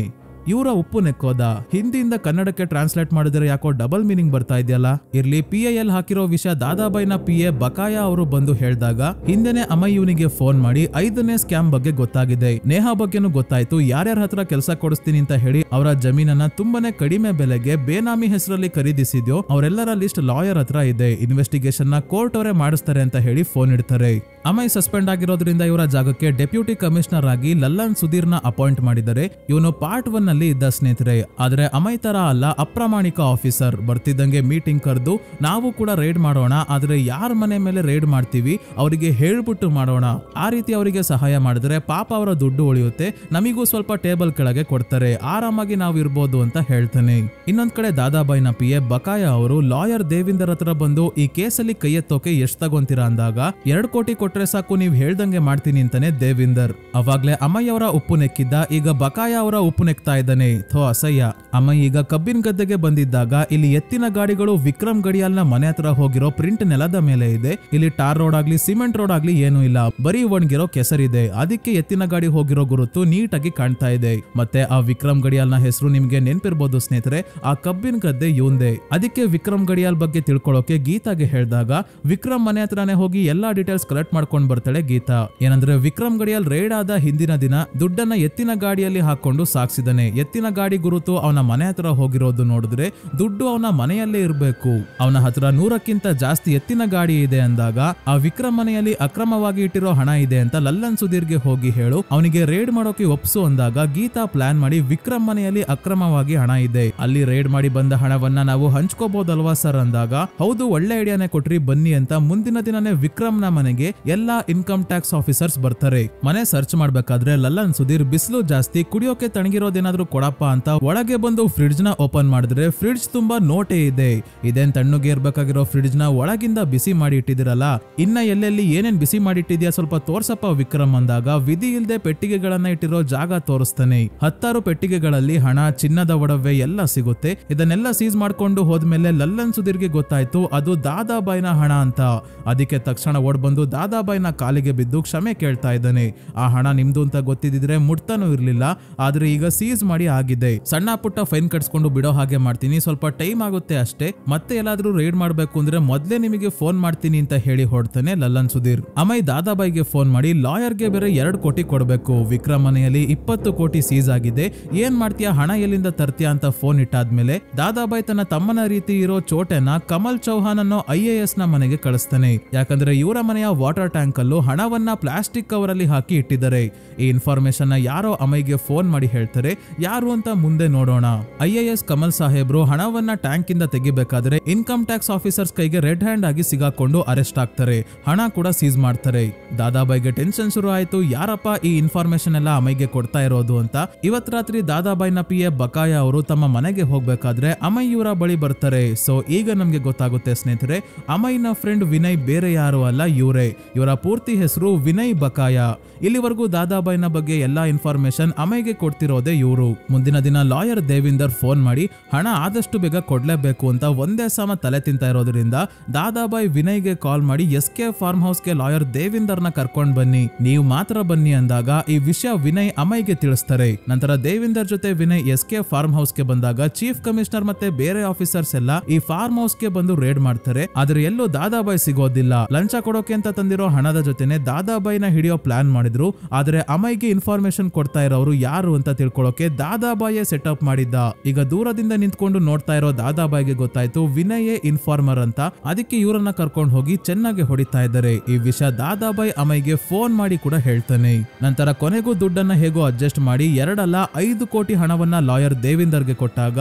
A: ಇವರ ಉಪ್ಪು ನೆಕ್ಕೋದ ಹಿಂದಿಯಿಂದ ಕನ್ನಡಕ್ಕೆ ಟ್ರಾನ್ಸ್ಲೇಟ್ ಮಾಡಿದ್ರೆ ಯಾಕೋ ಡಬಲ್ ಮೀನಿಂಗ್ ಬರ್ತಾ ಇದೆಯಲ್ಲ. ಇರ್ಲಿ, PIL ಹಾಕಿರೋ ವಿಷಯ ದಾದಾಬಾಯ್ನ PA ಬಕಾಯ ಅವರು ಬಂದು ಹೇಳಿದಾಗ ಹಿಂದೆನೆ ಅಮಯ್ ಇವನಿಗೆ ಫೋನ್ ಮಾಡಿ 5ನೇ ಸ್ಕ್ಯಾಮ್ ಬಗ್ಗೆ ಗೊತ್ತಾಗಿದೆ, ನೇಹಾ ಬಗ್ಗೆನೂ ಗೊತ್ತಾಯ್ತು, ಯಾರ್ಯಾರ ಹತ್ರ ಕೆಲಸ ಕೊಡಿಸ್ತೀನಿ ಅಂತ ಹೇಳಿ ಅವರ ಜಮೀನನ್ನ ತುಂಬಾನೇ ಕಡಿಮೆ ಬೆಲೆಗೆ ಬೇನಾಮಿ ಹೆಸರಲ್ಲಿ ಖರೀದಿಸಿದ್ಯೋ ಅವರೆಲ್ಲರ ಲಿಸ್ಟ್ ಲಾಯರ್ ಹತ್ರ ಇದೆ. ಇನ್ವೆಸ್ಟಿಗೇಷನ್ ನ ಕೋರ್ಟ್ ಅವರೇ ಮಾಡಿಸ್ತಾರೆ ಅಂತ ಹೇಳಿ ಫೋನ್ ಇಡ್ತಾರೆ. ಅಮಯ್ ಸಸ್ಪೆಂಡ್ ಆಗಿರೋದ್ರಿಂದ ಇವರ ಜಾಗಕ್ಕೆ ಡೆಪ್ಯೂಟಿ ಕಮಿಷನರ್ ಆಗಿ ಲಲ್ಲನ್ ಸುಧೀರ್ನ ಅಪಾಯಿಂಟ್ ಮಾಡಿದ್ದಾರೆ. ಇವನು ಪಾರ್ಟ್ 1 ನಲ್ಲಿ ಇದ್ದ ಸ್ನೇಹಿತರೆ. ಆದ್ರೆ ಅಮಯ್ ತರ ಅಲ್ಲ, ಅಪ್ರಾಮಾಣಿಕ ಆಫೀಸರ್. ಬರ್ತಿದ್ದಂಗೆ ಮೀಟಿಂಗ್ ಕರೆದು ನಾವು ಕೂಡ ರೈಡ್ ಮಾಡೋಣ, ಆದ್ರೆ ಯಾರ ಮನೆ ಮೇಲೆ ರೈಡ್ ಮಾಡ್ತೀವಿ ಅವರಿಗೆ ಹೇಳ್ಬಿಟ್ಟು ಮಾಡೋಣ, ಆ ರೀತಿ ಅವರಿಗೆ ಸಹಾಯ ಮಾಡಿದ್ರೆ ಪಾಪ ಅವರ ದುಡ್ಡು ಉಳಿಯುತ್ತೆ, ನಮಿಗೂ ಸ್ವಲ್ಪ ಟೇಬಲ್ ಕೆಳಗೆ ಕೊಡ್ತಾರೆ, ಆರಾಮಾಗಿ ನಾವು ಇರ್ಬೋದು ಅಂತ ಹೇಳ್ತಾನೆ. ಇನ್ನೊಂದ್ ಕಡೆ ದಾದಾಬಾಯ್ನ PA ಬಕಾಯ ಅವರು ಲಾಯರ್ ದೇವಿಂದರ್ ಹತ್ರ ಬಂದು ಈ ಕೇಸಲ್ಲಿ ಕೈ ಎತ್ತೋಕೆ ಎಷ್ಟ್ ತಗೊಂತೀರಾ ಅಂದಾಗ 2 ಕೋಟಿ ಕೊಟ್ರೆ ಸಾಕು, ನೀವ್ ಹೇಳ್ದಂಗೆ ಮಾಡ್ತೀನಿ ಅಂತಾನೆ ದೇವಿಂದರ್. ಅವಾಗ್ಲೇ ಅಮಯ್ ಅವರ ಉಪ್ಪು ನೆಕ್ಕಿದ್ದ, ಈಗ ಬಕಾಯ ಅವರ ಉಪ್ಪು ನೆಕ್ತಾ ಇದ್ದಾನೆ. ಥೋ ಅಸಹ್ಯ. ಅಮಯ್ ಈಗ ಕಬ್ಬಿನ ಗದ್ದೆಗೆ ಬಂದಿದ್ದಾಗ ಇಲ್ಲಿ ಎತ್ತಿನ ಗಾಡಿಗಳು ವಿಕ್ರಮ್ ಗಡಿಯಾಲ್ನ ಮನೆ ಹತ್ರ ಹೋಗಿರೋ ಪ್ರಿಂಟ್ ನೆಲದ ಮೇಲೆ ಇದೆ. ಇಲ್ಲಿ ಟಾರ್ ರೋಡ್ ಆಗ್ಲಿ ಸಿಮೆಂಟ್ ರೋಡ್ ಆಗ್ಲಿ ಏನು ಇಲ್ಲ, ಬರೀ ಒಣಗಿರೋ ಕೆಸರಿದೆ. ಅದಕ್ಕೆ ಎತ್ತಿನ ಗಾಡಿ ಹೋಗಿರೋ ಗುರುತು ನೀಟಾಗಿ ಕಾಣ್ತಾ ಇದೆ. ಮತ್ತೆ ಆ ವಿಕ್ರಮ್ ಗಡಿಯಾಲ್ನ ಹೆಸರು ನಿಮ್ಗೆ ನೆನ್ಪಿರ್ಬೋದು ಸ್ನೇಹಿತರೆ, ಆ ಕಬ್ಬಿನ ಗದ್ದೆ ಇವಂದೆ. ಅದಕ್ಕೆ ವಿಕ್ರಮ್ ಗಡಿಯಾಲ್ ಬಗ್ಗೆ ತಿಳ್ಕೊಳ್ಳೋಕೆ ಗೀತಾಗೆ ಹೇಳಿದಾಗ ವಿಕ್ರಮ್ ಮನೆ ಹತ್ರನೇ ಹೋಗಿ ಎಲ್ಲಾ ಡೀಟೇಲ್ಸ್ ಕಲೆಕ್ಟ್ ಮಾಡ್ಕೊಂಡ್ ಬರ್ತಾಳೆ ಗೀತಾ. ಏನಂದ್ರೆ ವಿಕ್ರಮ್ ಗಡಿಯಾಲ್ ರೈಡ್ ಆದ ಹಿಂದಿನ ದಿನ ದುಡ್ಡನ್ನ ಎತ್ತಿನ ಗಾಡಿಯಲ್ಲಿ ಹಾಕೊಂಡು ಸಾಕ್ಸಿದಾನೆ. ಎತ್ತಿನ ಗಾಡಿ ಗುರುತು ಅವನ ಮನೆ ಹತ್ರ ಹೋಗಿರೋದು ನೋಡಿದ್ರೆ ದುಡ್ಡು ಅವನ ಮನೆಯಲ್ಲೇ ಇರಬೇಕು. ಅವನ ಹತ್ರ 100ಕ್ಕಿಂತ ಜಾಸ್ತಿ ಎತ್ತಿನ ಗಾಡಿ ಇದೆ ಅಂದಾಗ ಆ ವಿಕ್ರಮ್ ಮನೆಯಲ್ಲಿ ಅಕ್ರಮವಾಗಿ ಇಟ್ಟಿರೋ ಹಣ ಇದೆ ಅಂತ ಲಲ್ಲನ್ ಸುಧೀರ್ಗೆ ಹೋಗಿ ಹೇಳು, ಅವನಿಗೆ ರೇಡ್ ಮಾಡೋಕೆ ಒಪ್ಸು ಅಂದಾಗ ಗೀತಾ ಪ್ಲಾನ್ ಮಾಡಿ ವಿಕ್ರಮ್ ಮನೆಯಲ್ಲಿ ಅಕ್ರಮವಾಗಿ ಹಣ ಇದೆ, ಅಲ್ಲಿ ರೇಡ್ ಮಾಡಿ ಬಂದ ಹಣವನ್ನ ನಾವು ಹಂಚ್ಕೋಬಹುದಲ್ವಾ ಸರ್ ಅಂದಾಗ ಹೌದು ಒಳ್ಳೆ ಐಡಿಯಾನೇ ಕೊಟ್ರಿ ಬನ್ನಿ ಅಂತ ಮುಂದಿನ ದಿನನೇ ವಿಕ್ರಮ್ ನ ಮನೆಗೆ ಎಲ್ಲಾ ಇನ್ಕಮ್ ಟ್ಯಾಕ್ಸ್ ಆಫೀಸರ್ಸ್ ಬರ್ತಾರೆ. ಮನೆ ಸರ್ಚ್ ಮಾಡ್ಬೇಕಾದ್ರೆ ಲಲ್ಲನ್ ಸುಧೀರ್ ಬಿಸಿಲು ಜಾಸ್ತಿ ಕುಡಿಯೋಕೆ ತಣ್ಣಗಿರೋದೇನಾದ್ರೂ ಕೊಡಪ್ಪ ಅಂತ ಒಳಗೆ ಬಂದು ಫ್ರಿಡ್ಜ್ ನ ಓಪನ್ ಮಾಡಿದ್ರೆ ಫ್ರಿಡ್ಜ್ ತುಂಬಾ ನೋಟೆ ಇದೆ. ಇದೇನ್ ತಣ್ಣಗೆ ಇರ್ಬೇಕಾಗಿರೋ ಫ್ರಿಡ್ಜ್ ನ ಒಳಗಿಂದ ಬಿಸಿ ಮಾಡಿ ಇಟ್ಟಿದಿರಲ್ಲ, ಇನ್ನ ಎಲ್ಲೆಲ್ಲಿ ಏನೇನ್ ಬಿಸಿ ಮಾಡಿ ಇಟ್ಟಿದ್ಯಾ ಸ್ವಲ್ಪ ತೋರ್ಸಪ್ಪ ವಿಕ್ರಮ್ ಅಂದಾಗ ವಿಧಿ ಇಲ್ದೆ ಪೆಟ್ಟಿಗೆಗಳನ್ನ ಇಟ್ಟಿರೋ ಜಾಗ ತೋರಿಸ್ತಾನೆ. 10 ಪೆಟ್ಟಿಗೆಗಳಲ್ಲಿ ಹಣ, ಚಿನ್ನದ ಒಡವೆ ಎಲ್ಲ ಸಿಗುತ್ತೆ. ಇದನ್ನೆಲ್ಲ ಸೀಸ್ ಮಾಡ್ಕೊಂಡು ಹೋದ್ಮೇಲೆ ಲಲ್ಲನ್ ಸುಧೀರ್ಗೆ ಗೊತ್ತಾಯ್ತು ಅದು ದಾದಾಬಾಯ್ನ ಹಣ ಅಂತ. ಅದಕ್ಕೆ ತಕ್ಷಣ ಓಡ್ ಬಂದು ದಾದಾಬಾಯ್ನ ಕಾಲಿಗೆ ಬಿದ್ದು ಕ್ಷಮೆ ಕೇಳ್ತಾ ಇದ್ದಾನೆ. ಆ ಹಣ ನಿಮ್ದು ಅಂತ ಗೊತ್ತಿದ್ರೆ ಮುಟ್ತಾನೂ ಇರ್ಲಿಲ್ಲ, ಆದ್ರೆ ಈಗ ಸೀಸ್ ಮಾಡಿ ಆಗಿದೆ. ಸಣ್ಣ ಪುಟ್ಟ ಫೈನ್ ಕಟ್ಸ್ಕೊಂಡು ಬಿಡೋ ಹಾಗೆ ಮಾಡ್ತೀನಿ, ಸ್ವಲ್ಪ ಟೈಮ್ ಆಗುತ್ತೆ ಅಷ್ಟೇ, ಮತ್ತೆ ಎಲ್ಲಾದ್ರೂ ರೈಡ್ ಮಾಡ್ಬೇಕು ಅಂದ್ರೆ ಮೊದ್ಲೇ ನಿಮಗೆ ಫೋನ್ ಮಾಡ್ತೀನಿ ಅಂತ ಹೇಳಿ ಹೊಡ್ತಾನೆ ಲಲ್ಲನ್ ಸುಧೀರ್. ಅಮೈ ದಾದಾಬಾಯ್ಗೆ ಫೋನ್ ಮಾಡಿ ಲಾಯರ್ಗೆ ಬೇರೆ 2 ಕೋಟಿ ಕೊಡ್ಬೇಕು, ವಿಕ್ರಮ್ ಮನೆಯಲ್ಲಿ 20 ಕೋಟಿ ಸೀಸ್ ಆಗಿದೆ, ಏನ್ ಮಾಡ್ತೀಯಾ ಹಣ ಎಲ್ಲಿಂದ ತರ್ತೀಯಾ ಅಂತ ಫೋನ್ ಇಟ್ಟಾದ್ಮೇಲೆ ದಾದಾಬಾಯ್ ತನ್ನ ತಮ್ಮನ ರೀತಿ ಇರೋ ಚೋಟೆನ ಕಮಲ್ ಚೌಹಾನ್ ಅನ್ನೋ IAS ನ ಮನೆಗೆ ಕಳಿಸ್ತಾನೆ. ಯಾಕಂದ್ರೆ ಇವರ ಮನೆಯ ವಾಟರ್ ಟ್ಯಾಂಕ್ ಅಲ್ಲೂ ಹಣವನ್ನ ಪ್ಲಾಸ್ಟಿಕ್ ಕವರ್ ಅಲ್ಲಿ ಹಾಕಿ ಇಟ್ಟಿದ್ದಾರೆ. ಈ ಇನ್ಫಾರ್ಮೇಶನ್ ನ ಯಾರೋ ಅಮೈಗೆ ಫೋನ್ ಮಾಡಿ ಹೇಳ್ತಾರೆ, ಯಾರು ಅಂತ ಮುಂದೆ ನೋಡೋಣ. IAS ಕಮಲ್ ಸಾಹೇಬ್ರು ಹಣವನ್ನ ಟ್ಯಾಂಕ್ ಇಂದ ತೆಗಿಬೇಕಾದ್ರೆ ಇನ್ಕಮ್ ಟ್ಯಾಕ್ಸ್ ಆಫೀಸರ್ಸ್ ಕೈಗೆ ರೆಡ್ ಹ್ಯಾಂಡ್ ಆಗಿ ಸಿಗಾಕೊಂಡು ಅರೆಸ್ಟ್ ಆಗ್ತಾರೆ, ಹಣ ಕೂಡ ಸೀಸ್ ಮಾಡ್ತಾರೆ. ದಾದಾಬಾಯ್ಗೆ ಟೆನ್ಷನ್ ಶುರು ಆಯ್ತು, ಯಾರಪ್ಪ ಈ ಇನ್ಫಾರ್ಮೇಶನ್ ಎಲ್ಲ ಅಮೈಗೆ ಕೊಡ್ತಾ ಇರೋದು ಅಂತ. ಇವತ್ ರಾತ್ರಿ ದಾದಾಬಾಯ್ನ PA ಬಕಾಯ ಅವರು ತಮ್ಮ ಮನೆಗೆ ಹೋಗ್ಬೇಕಾದ್ರೆ ಅಮೈ ಇವರ ಬಳಿ ಬರ್ತಾರೆ. ಸೊ ಈಗ ನಮ್ಗೆ ಗೊತ್ತಾಗುತ್ತೆ ಸ್ನೇಹಿತರೆ, ಅಮೈನ ಫ್ರೆಂಡ್ ವಿನಯ್ ಬೇರೆ ಯಾರು ಅಲ್ಲ, ಇವರೇ. ಇವರ ಪೂರ್ತಿ ಹೆಸರು ವಿನಯ್ ಬಕಾಯ. ಇಲ್ಲಿವರೆಗೂ ದಾದಾಬಾಯ್ನ ಬಗ್ಗೆ ಎಲ್ಲಾ ಇನ್ಫಾರ್ಮೇಶನ್ ಅಮೈಗೆ ಕೊಡ್ತಿರೋದೇ ಇವರು. ಮುಂದಿನ ದಿನ ಲಾಯರ್ ದೇವಿಂದರ್ ಫೋನ್ ಮಾಡಿ ಹಣ ಆದಷ್ಟು ಬೇಗ ಕೊಡ್ಲೇಬೇಕು ಅಂತ ಒಂದೇ ಸಮ ತಲೆ ತಿಂತಾ ಇರೋದ್ರಿಂದ ದಾದಾಬಾಯ್ ವಿನಯ್ಗೆ ಕಾಲ್ ಮಾಡಿ SK ಫಾರ್ಮ್ ಹೌಸ್ಗೆ ಲಾಯರ್ ದೇವಿಂದರ್ನ ಕರ್ಕೊಂಡ್ ಬನ್ನಿ, ನೀವು ಮಾತ್ರ ಬನ್ನಿ ಅಂದಾಗ ಈ ವಿಷಯ ವಿನಯ್ ಅಮೈಗೆ ತಿಳಿಸ್ತಾರೆ. ನಂತರ ದೇವಿಂದರ್ ಜೊತೆ ವಿನಯ್ SK ಫಾರ್ಮ್ ಹೌಸ್ಗೆ ಬಂದಾಗ ಚೀಫ್ ಕಮಿಷನರ್ ಮತ್ತೆ ಬೇರೆ ಆಫೀಸರ್ಸ್ ಎಲ್ಲ ಈ ಫಾರ್ಮ್ ಹೌಸ್ಗೆ ಬಂದು ರೇಡ್ ಮಾಡ್ತಾರೆ. ಆದ್ರೆ ಎಲ್ಲೂ ದಾದಾಬಾಯ್ ಸಿಗೋದಿಲ್ಲ. ಲಂಚ ಕೊಡೋಕೆ ಅಂತ ತಂದಿರೋ ಹಣದ ಜೊತೆನೆ ದಾದಾಬಾಯ್ನ ಹಿಡಿಯೋ ಪ್ಲಾನ್ ಮಾಡಿದ್ರು. ಆದ್ರೆ ಅಮೈಗೆ ಇನ್ಫಾರ್ಮೇಶನ್ ಕೊಡ್ತಾ ಇರೋರು ಯಾರು ಅಂತ ತಿಳ್ಕೊಳ್ಳೋಕೆ ದಾದಾಬಾಯೇ ಸೆಟಪ್ ಮಾಡಿದ್ದ. ಈಗ ದೂರದಿಂದ ನಿಂತ್ಕೊಂಡು ನೋಡ್ತಾ ಇರೋ ದಾದಾಬಾಯ್ಗೆ ಗೊತ್ತಾಯ್ತು ವಿನಯೇ ಇನ್ಫಾರ್ಮರ್ ಅಂತ. ಅದಕ್ಕೆ ಇವರನ್ನ ಕರ್ಕೊಂಡು ಹೋಗಿ ಚೆನ್ನಾಗಿ ಹೊಡಿತಾ ಇದ್ದಾರೆ. ಈ ವಿಷಯ ದಾದಾಬಾಯ್ ಅಮೈಗೆ ಫೋನ್ ಮಾಡಿ ಕೂಡ ಹೇಳ್ತಾನೆ. ನಂತರ ಕೊನೆಗೂ ದುಡ್ಡನ್ನ ಹೇಗೋ ಅಡ್ಜಸ್ಟ್ ಮಾಡಿ 2 ಅಲ್ಲ 5 ಕೋಟಿ ಹಣವನ್ನ ಲಾಯರ್ ದೇವಿಂದರ್ಗೆ ಕೊಟ್ಟಾಗ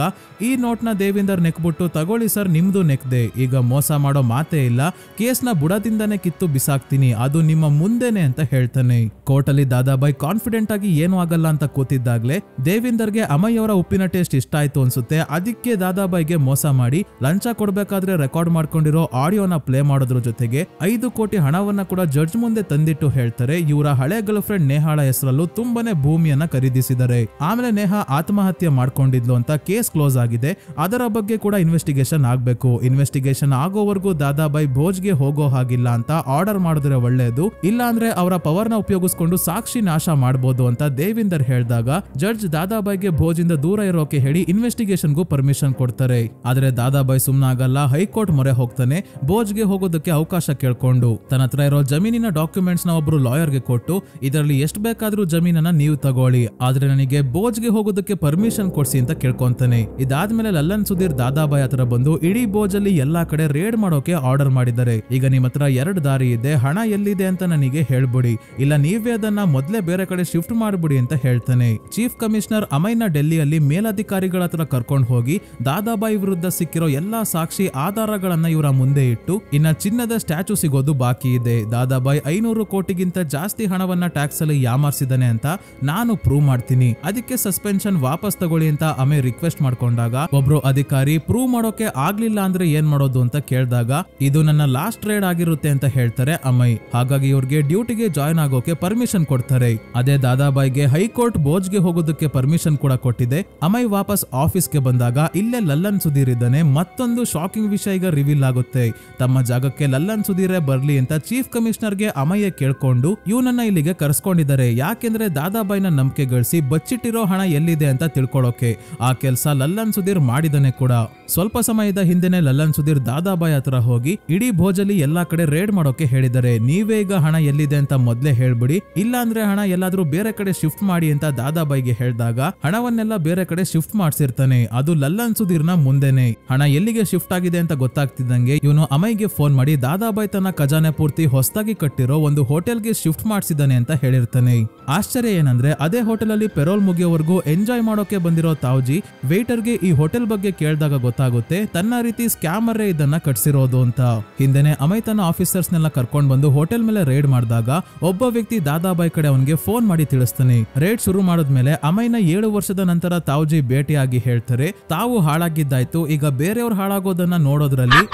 A: ಈ ನೋಟ್ನ ದೇವಿಂದರ್ ನೆಕ್ಬಿಟ್ಟು ತಗೊಳ್ಳಿ ಸರ್ ನಿಮ್ದು ನೆಕ್ದೆ, ಈಗ ಮೋಸ ಮಾಡೋ ಮಾತೇ ಇಲ್ಲ, ಕೇಸ್ನ ಬುಡದಿಂದನೇ ಕಿತ್ತು ಬಿಸಾಕ್ತೀನಿ, ಅದು ನಿಮ್ಮ ಮುಂದೆನೆ ಅಂತ ಹೇಳ್ತಾನೆ. ಕೋರ್ಟಲ್ಲಿ ದಾದಾಬಾಯ್ ಕಾನ್ಫಿಡೆಂಟ್ ಆಗಿ ಏನೂ ಆಗಲ್ಲ ಅಂತ ಕೂತಿದ್ದಾಗ್ಲೇ ದೇವಿಂದರ್ಗೆ ಅಮೈ ಅವರ ಉಪ್ಪಿನ ಟೇಸ್ಟ್ ಇಷ್ಟ ಆಯ್ತು ಅನ್ಸುತ್ತೆ. ಅದಕ್ಕೆ ದಾದಾಬಾಯ್ಗೆ ಮೋಸ ಮಾಡಿ ಲಂಚ ಕೊಡ್ಬೇಕಾದ್ರೆ ರೆಕಾರ್ಡ್ ಮಾಡ್ಕೊಂಡಿರೋ ಆಡಿಯೋನ ಪ್ಲೇ ಮಾಡೋದ್ರ ಜೊತೆಗೆ 5 ಕೋಟಿ ಹಣವನ್ನ ಕೂಡ ಜಡ್ಜ್ ಮುಂದೆ ತಂದಿಟ್ಟು ಹೇಳ್ತಾರೆ ಇವರ ಹಳೆ ಗರ್ಲ್ ಫ್ರೆಂಡ್ ನೇಹಾಳ ಹೆಸರಲ್ಲೂ ತುಂಬಾನೇ ಭೂಮಿಯನ್ನ ಖರೀದಿಸಿದ್ದಾರೆ. ಆಮೇಲೆ ನೇಹಾ ಆತ್ಮಹತ್ಯೆ ಮಾಡ್ಕೊಂಡಿದ್ಲು ಅಂತ ಕೇಸ್ ಕ್ಲೋಸ್ ಆಗಿದೆ. ಅದರ ಬಗ್ಗೆ ಕೂಡ ಇನ್ವೆಸ್ಟಿಗೇಷನ್ ಆಗ್ಬೇಕು. ಇನ್ವೆಸ್ಟಿಗೇಷನ್ ಆಗೋವರೆಗೂ ದಾದಾಬಾಯ್ ಭೋಜ್ಗೆ ಹೋಗೋ ಹಾಗಿಲ್ಲ ಅಂತ ಆರ್ಡರ್ ಮಾಡಿದ್ರೆ ಒಳ್ಳೆಯದು, ಇಲ್ಲ ಅಂದ್ರೆ ಅವರ ಪವರ್ ನ ಉಪಯೋಗಿಸ್ಕೊಂಡು ಸಾಕ್ಷಿ ನಾಶ ಮಾಡಬಹುದು ಅಂತ ದೇವಿಂದರ್ ಹೇಳಿದಾಗ ಜಡ್ಜ್ ದಾದಾಬಾಯ್ಗೆ ಭೋಜಿಂದ ದೂರ ಇರೋಕೆ ಹೇಳಿ ಇನ್ವೆಸ್ಟಿಗೇಷನ್ಗೂ ಪರ್ಮಿಷನ್ ಕೊಡ್ತಾರೆ. ಆದ್ರೆ ದಾದಾಬಾಯ್ ಸುಮ್ನಾಗಲ್ಲ, ಹೈಕೋರ್ಟ್ ಮೊರೆ ಹೋಗ್ತಾನೆ. ಭೋಜ್ಗೆ ಹೋಗೋದಕ್ಕೆ ಅವಕಾಶ ಕೇಳ್ಕೊಂಡು ತನ್ನ ಹತ್ರ ಇರೋ ಜಮೀನಿನ ಡಾಕ್ಯುಮೆಂಟ್ಸ್ ನ ಒಬ್ರು ಲಾಯರ್ಗೆ ಕೊಟ್ಟು ಇದರಲ್ಲಿ ಎಷ್ಟು ಬೇಕಾದ್ರೂ ಜಮೀನನ್ನ ನೀವು ತಗೊಳ್ಳಿ, ಆದ್ರೆ ನನಗೆ ಭೋಜ್ಗೆ ಹೋಗೋದಕ್ಕೆ ಪರ್ಮಿಷನ್ ಕೊಡ್ಸಿ ಅಂತ ಕೇಳ್ಕೊಂತಾನೆ. ಇದಾದ್ಮೇಲೆ ಲಲ್ಲನ್ ಸುಧೀರ್ ದಾದಾಬಾಯ್ ಹತ್ರ ಬಂದು ಇಡೀ ಭೋಜಲ್ಲಿ ಎಲ್ಲಾ ಕಡೆ ರೇಡ್ ಮಾಡೋಕೆ ಆರ್ಡರ್ ಮಾಡಿದ್ದಾರೆ. ಈಗ ನಿಮ್ ಹತ್ರ 2 ದಾರಿ ಇದೆ, ಹಣ ಎಲ್ಲಿದೆ ಅಂತ ನನಗೆ ಹೇಳ್ಬಿಡಿ, ಇಲ್ಲ ನೀವೇ ಅದನ್ನ ಮೊದ್ಲೇ ಬೇರೆ ಕಡೆ ಶಿಫ್ಟ್ ಮಾಡ್ಬಿಡಿ ಅಂತ ಹೇಳ್ತಾನೆ. ಚೀಫ್ ಕಮಿಷನರ್ ಅಮೈನ ಡೆಲ್ಲಿಯಲ್ಲಿ ಮೇಲಧಿಕಾರಿಗಳ ಹತ್ರ ಕರ್ಕೊಂಡು ಹೋಗಿ ದಾದಾಬಾಯ್ ವಿರುದ್ಧ ಸಿಕ್ಕಿರೋ ಎಲ್ಲಾ ಸಾಕ್ಷಿ ಆಧಾರಗಳನ್ನ ಇವರ ಮುಂದೆ ಇಟ್ಟು ಇನ್ನ ಚಿನ್ನದ ಸ್ಟ್ಯಾಚು ಸಿಗೋದು ಬಾಕಿ ಇದೆ. ದಾದಾಬಾಯ್ 500 ಕೋಟಿಗಿಂತ ಜಾಸ್ತಿ ಹಣವನ್ನ ಟ್ಯಾಕ್ಸ್ ಅಲ್ಲಿ ಯಾಮಾರಿಸಿದಾನೆ ಅಂತ ನಾನು ಪ್ರೂವ್ ಮಾಡ್ತೀನಿ, ಅದಕ್ಕೆ ಸಸ್ಪೆನ್ಷನ್ ವಾಪಸ್ ತಗೊಳ್ಳಿ ಅಂತ ಅಮೈ ರಿಕ್ವೆಸ್ಟ್ ಮಾಡ್ಕೊಂಡಾಗ ಒಬ್ರು ಅಧಿಕಾರಿ ಪ್ರೂವ್ ಮಾಡೋಕೆ ಆಗ್ಲಿಲ್ಲ ಅಂದ್ರೆ ಏನ್ ಮಾಡೋದು ಅಂತ ಕೇಳಿದಾಗ ಇದು ನನ್ನ ಲಾಸ್ಟ್ ರೈಡ್ ಆಗಿರುತ್ತೆ ಅಂತ ಹೇಳ್ತಾರೆ ಅಮೈ. ಹಾಗಾಗಿ ಇವ್ರಿಗೆ ಡ್ಯೂಟಿಗೆ ಜಾಯ್ನ್ ಆಗೋಕೆ ಪರ್ಮಿಷನ್ ಕೊಡ್ತಾರೆ. ಅದೇ ದಾದಾಬಾಯ್ಗೆ ಹೈಕೋರ್ಟ್ ಭೋಜ್ಗೆ ಹೋಗೋದಕ್ಕೆ ಪರ್ಮಿಷನ್ ಕೂಡ ಕೊಟ್ಟಿದೆ. ಅಮೈ ವಾಪಸ್ ಆಫೀಸ್ಗೆ ಬಂದಾಗ ಇಲ್ಲೇ ಲಲ್ಲನ್ ಸುಧೀರ್ ಇದ್ದಾನೆ. ಮತ್ತೊಂದು ಶಾಕಿಂಗ್ ವಿಷಯ ಈಗ ರಿವೀಲ್ ಆಗುತ್ತೆ. ತಮ್ಮ ಜಾಗಕ್ಕೆ ಲಲ್ಲನ್ ಸುಧೀರೇ ಬರ್ಲಿ ಅಂತ ಚೀಫ್ ಕಮಿಷನರ್ಗೆ ಅಮಯ್ಯ ಕೇಳ್ಕೊಂಡು ಇವನನ್ನ ಇಲ್ಲಿಗೆ ಕರೆಸ್ಕೊಂಡಿದ್ದಾರೆ. ಯಾಕೆಂದ್ರೆ ದಾದಾಬಾಯ್ನ ನಂಬಿಕೆ ಗಳಿಸಿ ಬಚ್ಚಿಟ್ಟಿರೋ ಹಣ ಎಲ್ಲಿದೆ ಅಂತ ತಿಳ್ಕೊಳ್ಳೋಕೆ. ಆ ಕೆಲಸ ಲಲ್ಲನ್ ಸುಧೀರ್ ಮಾಡಿದಾನೆ ಕೂಡ. ಸ್ವಲ್ಪ ಸಮಯದ ಹಿಂದೆನೆ ಲಲ್ಲನ್ ಸುಧೀರ್ ದಾದಾಬಾಯ್ ಹತ್ರ ಹೋಗಿ ಇಡೀ ಭೋಜಲ್ಲಿ ಎಲ್ಲಾ ಕಡೆ ರೇಡ್ ಮಾಡೋಕೆ ಹೇಳಿದ್ದಾರೆ. ನೀವೇ ಈಗ ಹಣ ಎಲ್ಲಿದೆ ಅಂತ ಮೊದ್ಲೇ ಹೇಳ್ಬಿಡಿ, ಇಲ್ಲ ಅಂದ್ರೆ ಹಣ ಎಲ್ಲಾದ್ರೂ ಬೇರೆ ಕಡೆ ಶಿಫ್ಟ್ ಮಾಡಿ ಅಂತ ದಾದಾಬಾಯ್ಗೆ ಹೇಳಿದಾಗ ಹಣವನ್ನೆಲ್ಲ ಬೇರೆ ಕಡೆ ಶಿಫ್ಟ್ ಮಾಡ್ಸಿರ್ತಾನೆ. ಅದು ಲಲ್ಲನ್ ಸುಧೀರ್ನ ಮುಂದೆನೆ. ಹಣ ಎಲ್ಲಿಗೆ ಶಿಫ್ಟ್ ಆಗಿದೆ ಅಂತ ಗೊತ್ತಾಗ್ತಿದ್ದಂಗೆ ಇವನು ಅಮೈಗೆ ಫೋನ್ ಮಾಡಿ ದಾದಾಬಾಯ್ ತನ್ನ ಖಜಾನೆ ಪೂರ್ತಿ ಹೊಸದಾಗಿ ಕಟ್ಟಿರೋ ಒಂದು ಹೋಟೆಲ್ಗೆ ಶಿಫ್ಟ್ ಮಾಡ್ಸಿದ್ದಾನೆ ಅಂತ ಹೇಳಿರ್ತಾನೆ. ಆಶ್ಚರ್ಯ ಏನಂದ್ರೆ ಅದೇ ಹೋಟೆಲ್ ಅಲ್ಲಿ ಪೆರೋಲ್ ಮುಗಿಯೋವರೆಗೂ ಎಂಜಾಯ್ ಮಾಡೋಕೆ ಬಂದಿರೋ ತಾವ್ಜಿ ವೇಟರ್ಗೆ ಈ ಹೋಟೆಲ್ ಬಗ್ಗೆ ಕೇಳಿದಾಗ ಗೊತ್ತಾಗುತ್ತೆ ತನ್ನ ರೀತಿ ಸ್ಕ್ಯಾಮರೇ ಇದನ್ನ ಕಟ್ಸಿರೋದು ಅಂತ. ಹಿಂದೆನೆ ಅಮೈ ತನ್ನ ಆಫೀಸರ್ಸ್ ನೆಲ್ಲ ಕರ್ಕೊಂಡ್ ಬಂದು ಹೋಟೆಲ್ ಮೇಲೆ ರೇಡ್ ಮಾಡಿದಾಗ ಒಬ್ಬ ವ್ಯಕ್ತಿ ದಾದಾಬಾಯ್ ಕಡೆ ಅವನಿಗೆ ಫೋನ್ ಮಾಡಿ ತಿಳಿಸ್ತಾನೆ. ರೇಡ್ ಶುರು ಮಾಡಿದ್ಮೇಲೆ ಅಮೈನ 7 ವರ್ಷದ ನಂತರ ತಾವ್ಜಿ ಭೇಟಿಯಾಗಿ ಹೇಳ್ತಾರೆ, ತಾವು ಹಾಳಾಗಿದ್ದಾಯ್ತು, ಈಗ ಬೇರೆಯವ್ರು ಹಾಳಾಗೋದನ್ನ ನೋಡೋದ್ರಲ್ಲಿ